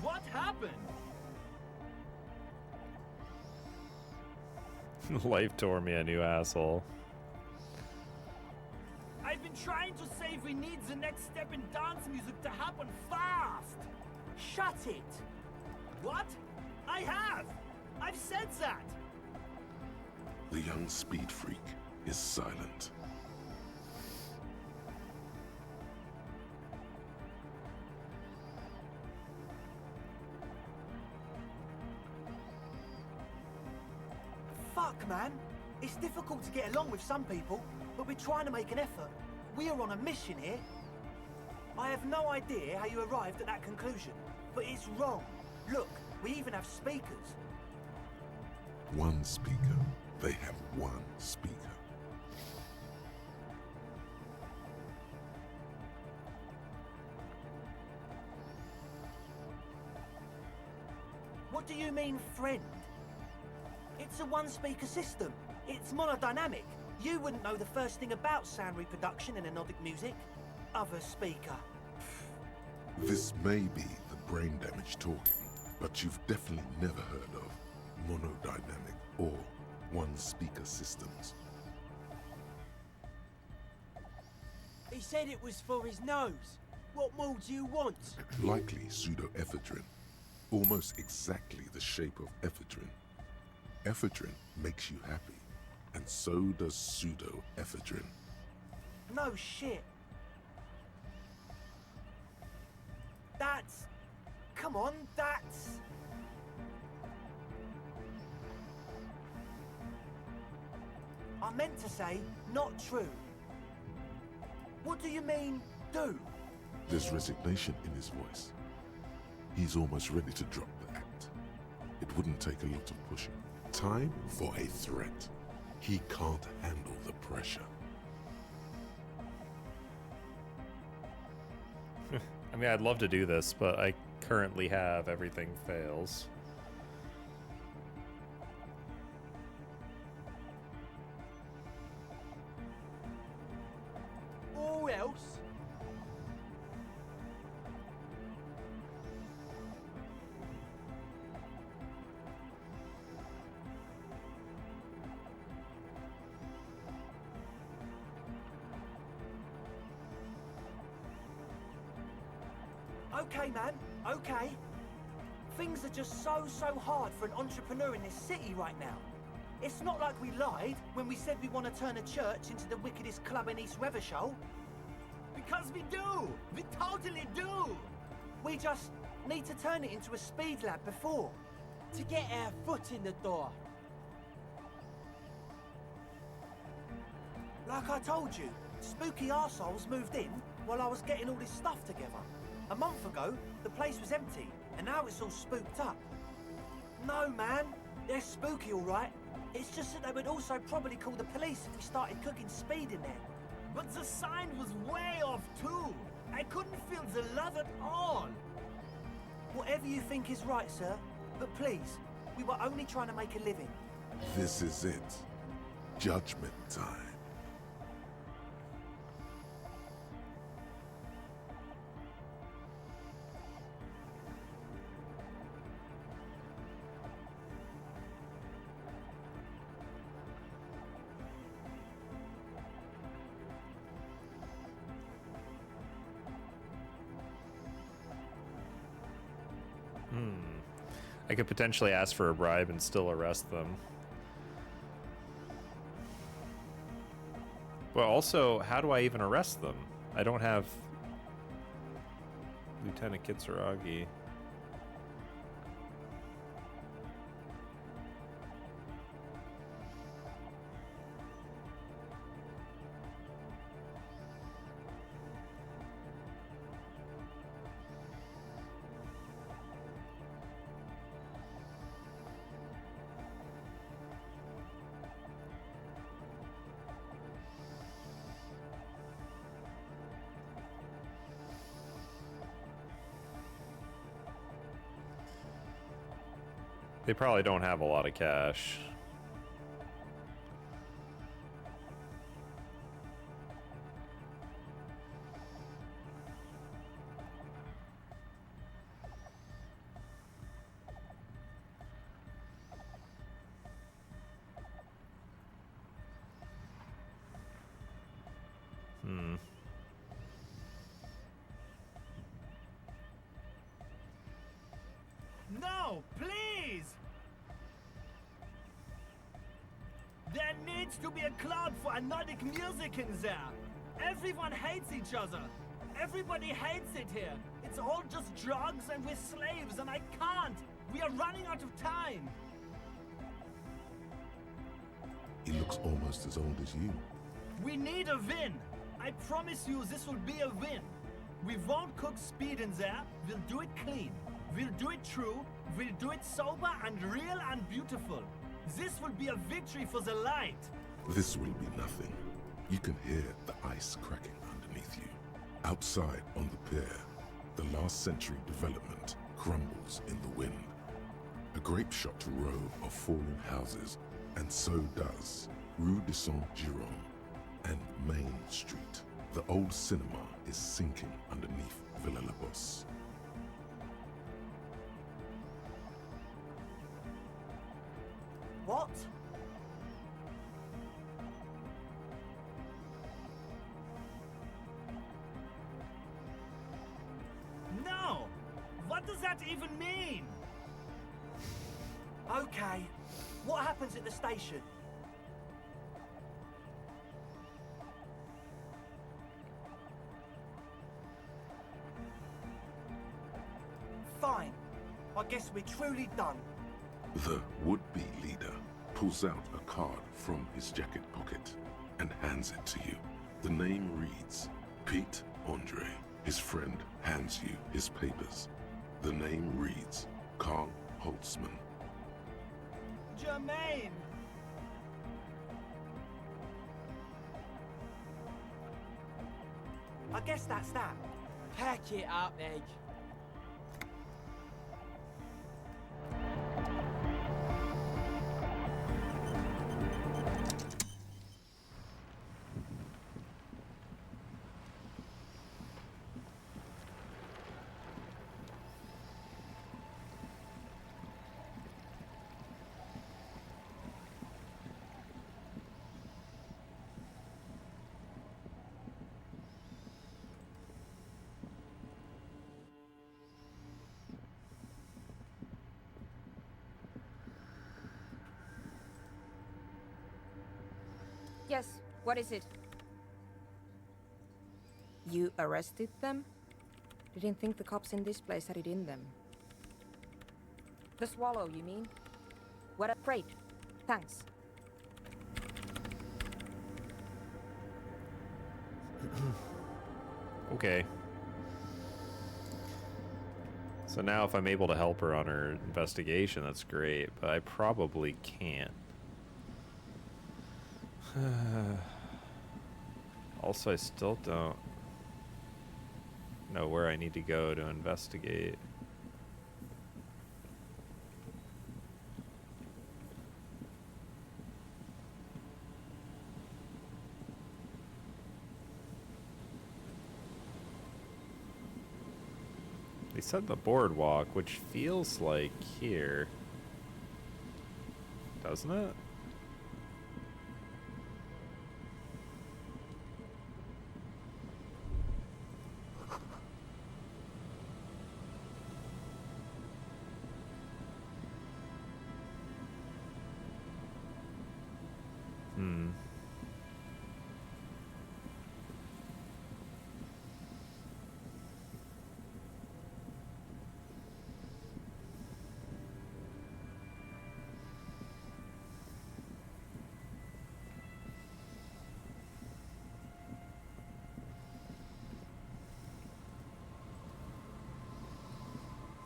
What happened? Life tore me a new asshole. I've been trying to say we need the next step in dance music to happen fast. Shut it. What? I have. I've said that. The young speed freak is silent. Fuck, man. It's difficult to get along with some people, but we're trying to make an effort. We are on a mission here. I have no idea how you arrived at that conclusion, but it's wrong. Look, we even have speakers. One speaker. They have one speaker. What do you mean, friend? It's a one-speaker system. It's monodynamic. You wouldn't know the first thing about sound reproduction in anodic music. Other speaker. This may be the brain damage talking, but you've definitely never heard of monodynamic or one-speaker systems. He said it was for his nose. What more do you want? Likely pseudoephedrine. Almost exactly the shape of ephedrine. Ephedrine makes you happy, and so does pseudoephedrine. No shit. That's... Come on, that's... I meant to say, not true. What do you mean, do? There's resignation in his voice. He's almost ready to drop the act. It wouldn't take a lot of pushing. Time for a threat. He can't handle the pressure. I mean, I'd love to do this, but I currently have everything fails. Or else... Okay, man, okay. Things are just so hard for an entrepreneur in this city right now. It's not like we lied when we said we want to turn a church into the wickedest club in East Revershoal. Because we do! We totally do! We just need to turn it into a speed lab before. To get our foot in the door. Like I told you, spooky arseholes moved in while I was getting all this stuff together. A month ago, the place was empty, and now it's all spooked up. No, man, they're spooky all right. It's just that they would also probably call the police if we started cooking speed in there. But the sign was way off too. I couldn't feel the love at all. Whatever you think is right, sir. But please, we were only trying to make a living. This is it. Judgment time. I could potentially ask for a bribe and still arrest them. But also, how do I even arrest them? I don't have Lieutenant Kitsuragi. They probably don't have a lot of cash. No, please! There needs to be a club for Nordic music in there. Everyone hates each other. Everybody hates it here. It's all just drugs and we're slaves and I can't. We are running out of time. He looks almost as old as you. We need a win. I promise you this will be a win. We won't cook speed in there. We'll do it clean. We'll do it true. We'll do it sober and real and beautiful. This will be a victory for the light. This will be nothing. You can hear the ice cracking underneath you. Outside on the pier, the last century development crumbles in the wind. A grape-shot row of fallen houses, and so does Rue de Saint-Jérôme and Main Street. The old cinema is sinking underneath Villa La Bosse. What? No! What does that even mean? Okay. What happens at the station? Fine. I guess we're truly done. The would-be leader pulls out a card from his jacket pocket and hands it to you. The name reads Pete Andre. His friend hands you his papers. The name reads Carl Holtzman. Jermaine! I guess that's that. Pack it up, Egg. Yes, what is it? You arrested them? Didn't think the cops in this place had it in them. The Swallow, you mean? What a freight. Thanks. Okay. So now if I'm able to help her on her investigation, that's great, but I probably can't. Also, I still don't know where I need to go to investigate. They said the boardwalk, which feels like here. Doesn't it?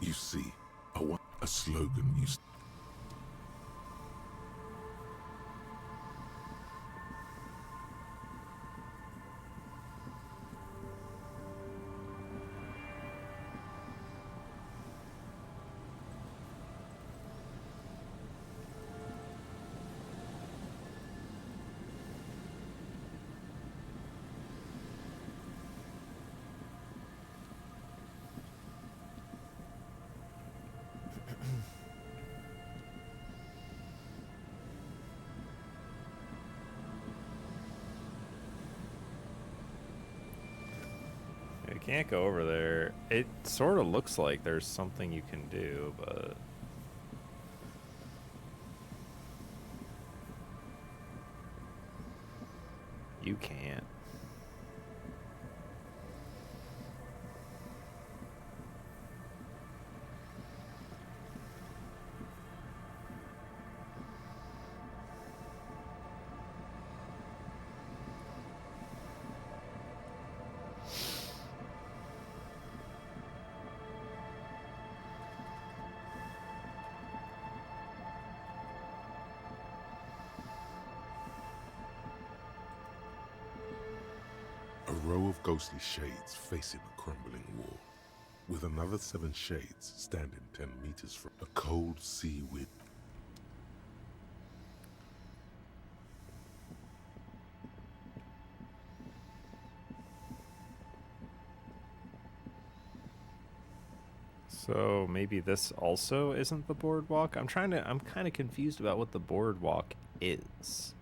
You see, I want a slogan you... You can't go over there. It sort of looks like there's something you can do, but... you can't. A row of ghostly shades facing a crumbling wall, with another 7 shades standing 10 meters from a cold sea wind. So maybe this also isn't the boardwalk? I'm kind of confused about what the boardwalk is.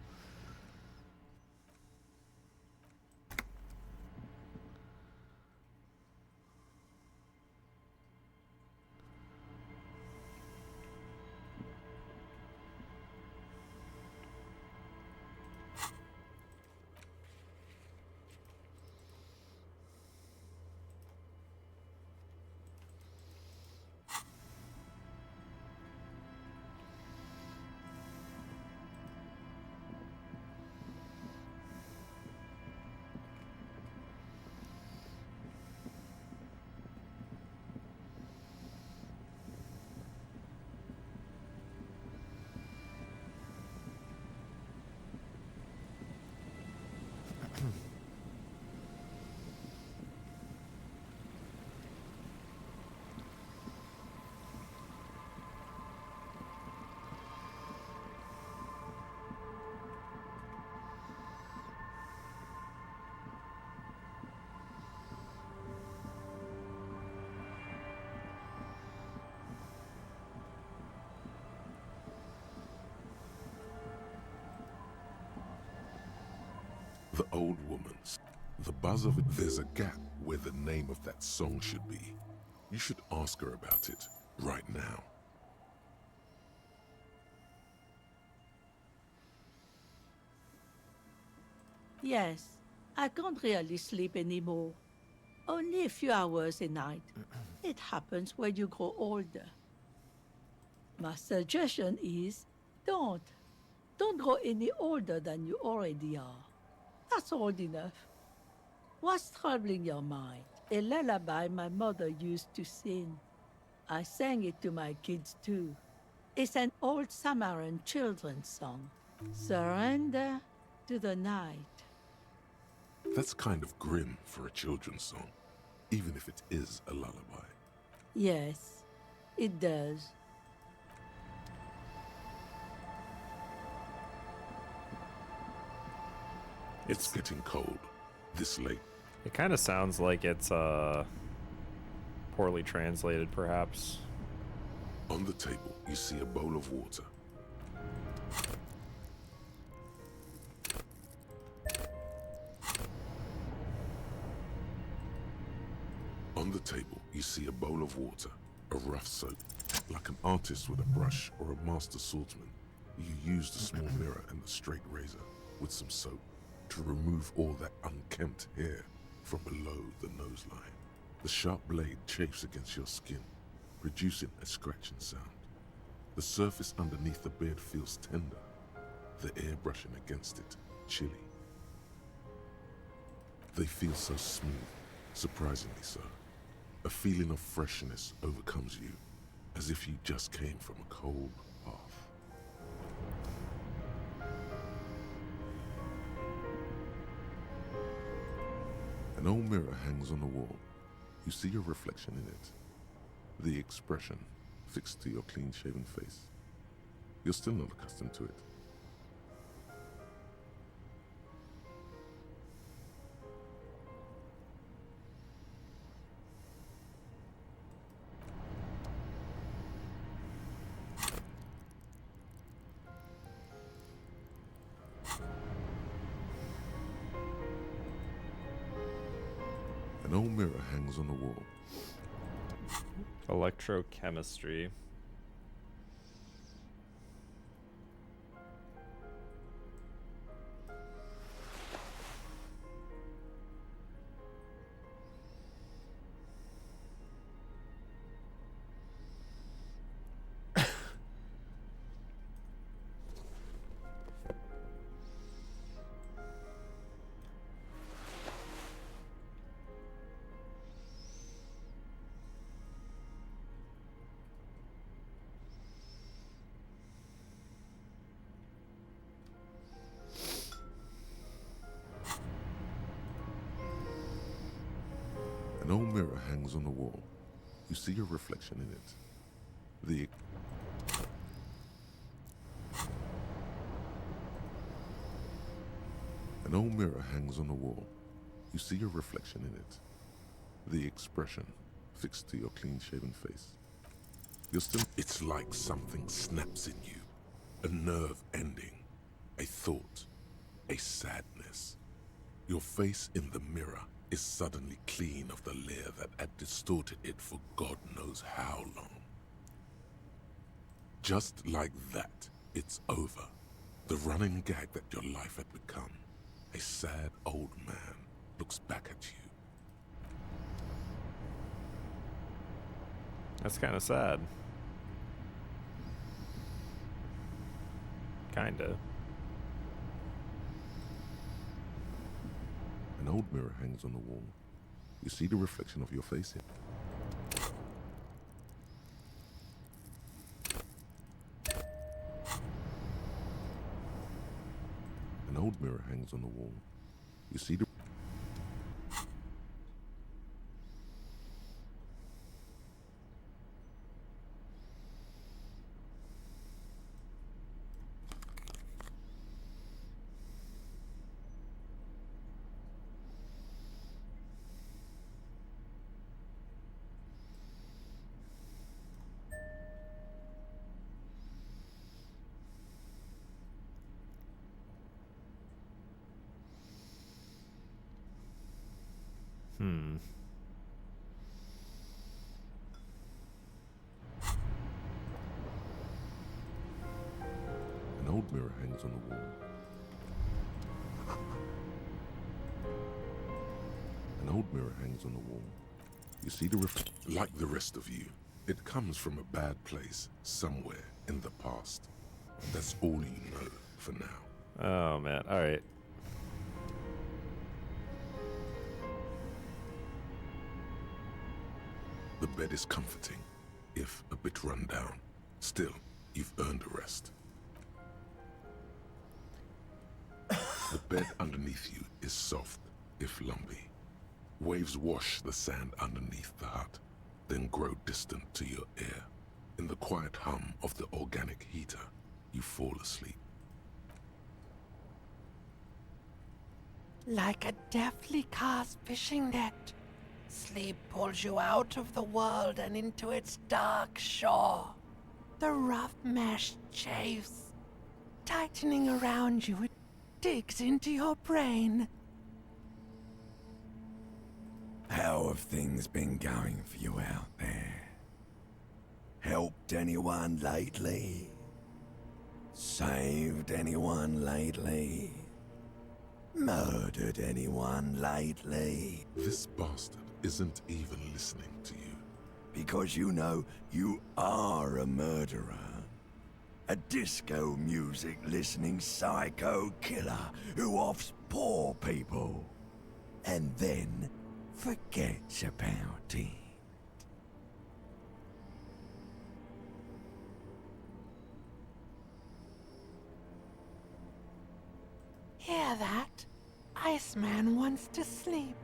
The old woman's. The buzz of it. There's a gap where the name of that song should be. You should ask her about it right now. Yes, I can't really sleep anymore. Only a few hours a night. It happens when you grow older. My suggestion is don't. Don't grow any older than you already are. That's old enough. What's troubling your mind? A lullaby my mother used to sing. I sang it to my kids too. It's an old Samaran children's song. Surrender to the night. That's kind of grim for a children's song, even if it is a lullaby. Yes, it does. It's getting cold. This late. It kind of sounds like it's poorly translated, perhaps. On the table, you see a bowl of water. On the table, you see a bowl of water, a rough soap. Like an artist with a brush or a master swordsman, you use the small mirror and the straight razor with some soap to remove all that unkempt hair from below the nose line. The sharp blade chafes against your skin, producing a scratching sound. The surface underneath the beard feels tender, the air brushing against it chilly. They feel so smooth, surprisingly so. A feeling of freshness overcomes you, as if you just came from a cold bath. An old mirror hangs on the wall. You see your reflection in it. The expression fixed to your clean-shaven face. You're still not accustomed to it. An old mirror hangs on the wall. Electrochemistry. An old mirror hangs on the wall. You see your reflection in it. An old mirror hangs on the wall. You see your reflection in it. The expression fixed to your clean-shaven face. You're still... It's like something snaps in you. A nerve ending. A thought. A sadness. Your face in the mirror is suddenly clean of the layer that had distorted it for God knows how long. Just like that, it's over. The running gag that your life had become. A sad old man looks back at you. That's kind of sad. Kinda. An old mirror hangs on the wall. You see the reflection of your face in it. An old mirror hangs on the wall. You see the... An old mirror hangs on the wall. old mirror hangs on the wall. You see like the rest of you, it comes from a bad place somewhere in the past. That's all you know for now. Oh man, alright. The bed is comforting, if a bit run down. Still, you've earned a rest. The bed underneath you is soft, if lumpy. Waves wash the sand underneath the hut, then grow distant to your ear. In the quiet hum of the organic heater, you fall asleep. Like a deftly cast fishing net, sleep pulls you out of the world and into its dark shore. The rough mesh chafes, tightening around you, it digs into your brain. How have things been going for you out there? Helped anyone lately? Saved anyone lately? Murdered anyone lately? This bastard isn't even listening to you. Because you know you are a murderer. A disco music listening psycho killer who offs poor people. And then forgets about it. Hear that? Iceman wants to sleep.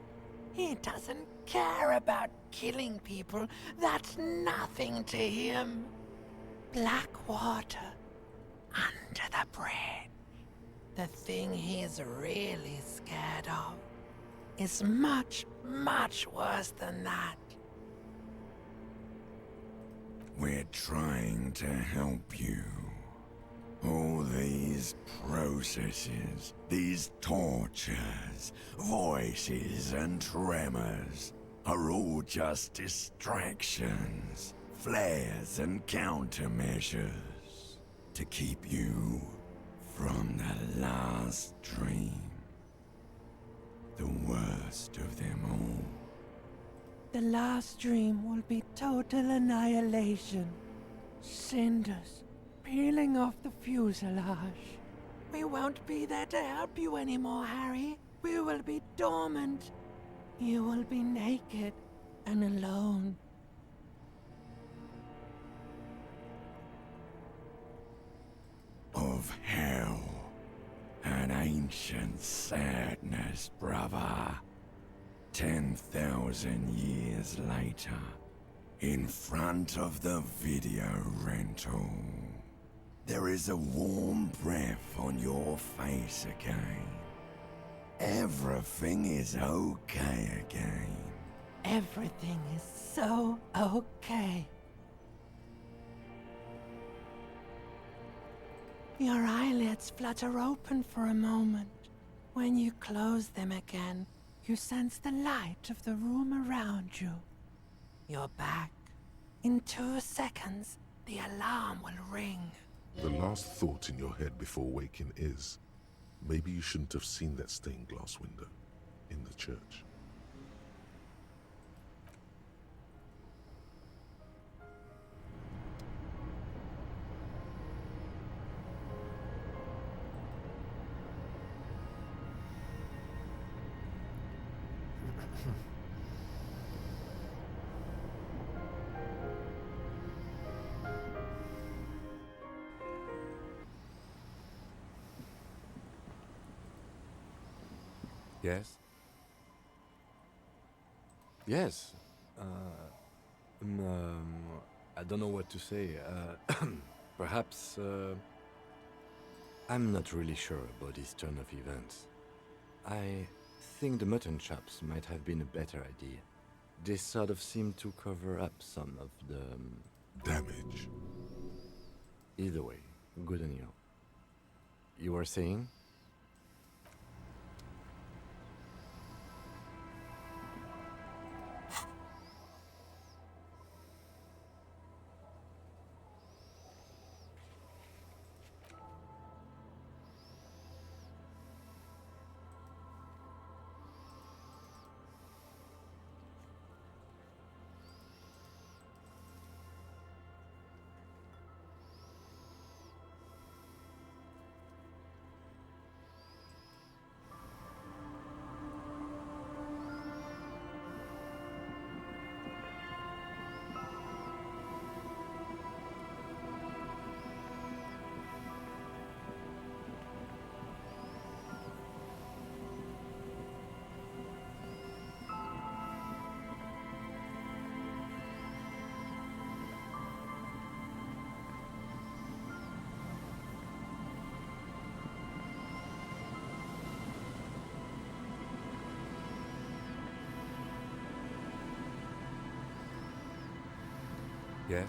He doesn't care about killing people. That's nothing to him. Black water under the bridge. The thing he's really scared of is much, much worse than that. We're trying to help you. All these processes, these tortures, voices and tremors are all just distractions, flares and countermeasures to keep you from the last dream. The worst of them all. The last dream will be total annihilation. Cinders peeling off the fuselage. We won't be there to help you anymore, Harry. We will be dormant. You will be naked and alone. Of hell. An ancient sadness, brother. 10,000 years later, in front of the video rental, there is a warm breath on your face again. Everything is okay again. Everything is so okay. Your eyelids flutter open for a moment. When you close them again, you sense the light of the room around you. You're back. In 2 seconds, the alarm will ring. The last thought in your head before waking is, maybe you shouldn't have seen that stained glass window in the church. Yes? Yes. I don't know what to say. Perhaps, I'm not really sure about this turn of events. I think the mutton chops might have been a better idea. They sort of seem to cover up some of the... damage. Either way, good on you. You were saying? Yes?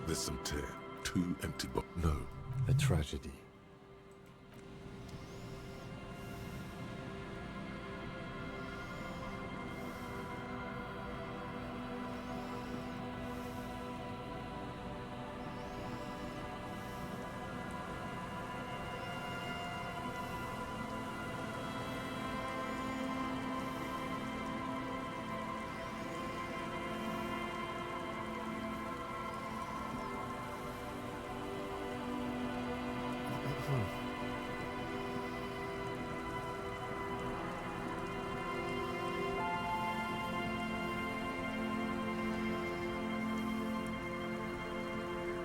There's some tear. 2 empty no. A tragedy.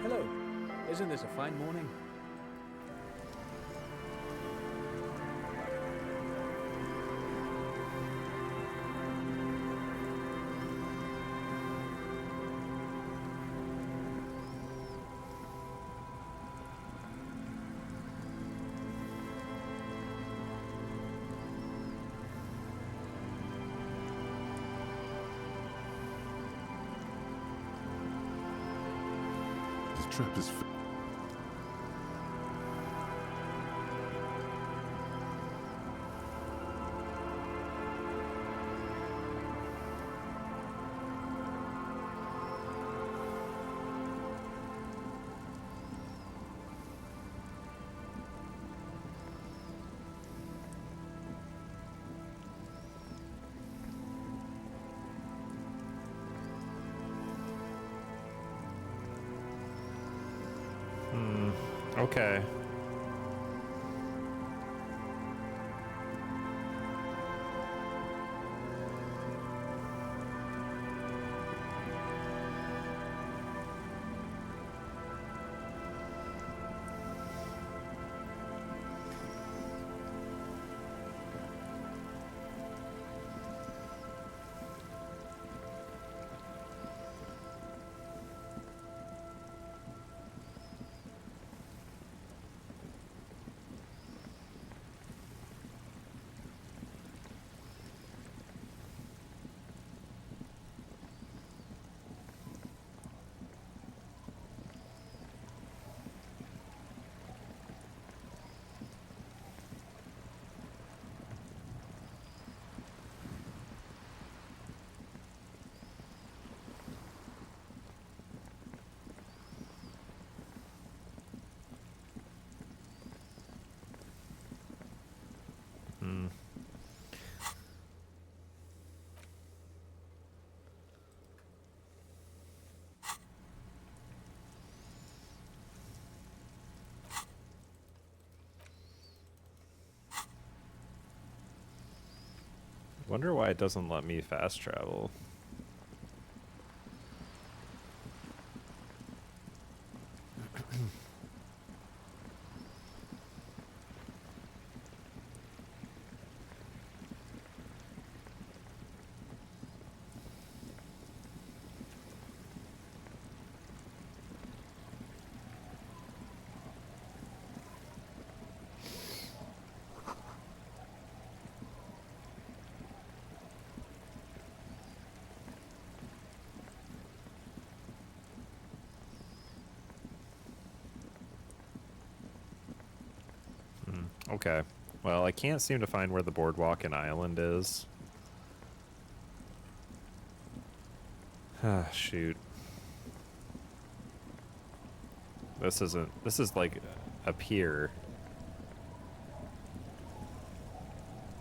Hello. Isn't this a fine morning? The trap is Okay. Wonder why it doesn't let me fast travel. Okay. Well, I can't seem to find where the boardwalk and island is. Ah, shoot. This is like a pier.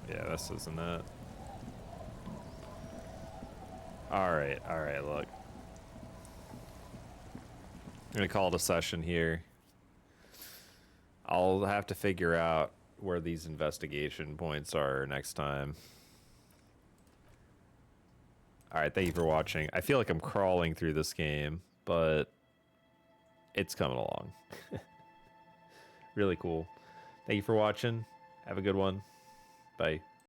Yeah, this isn't it. Alright, look. I'm gonna call it a session here. I'll have to figure out where these investigation points are next time. All right, thank you for watching. I feel like I'm crawling through this game, but it's coming along. Really cool. Thank you for watching. Have a good one. Bye.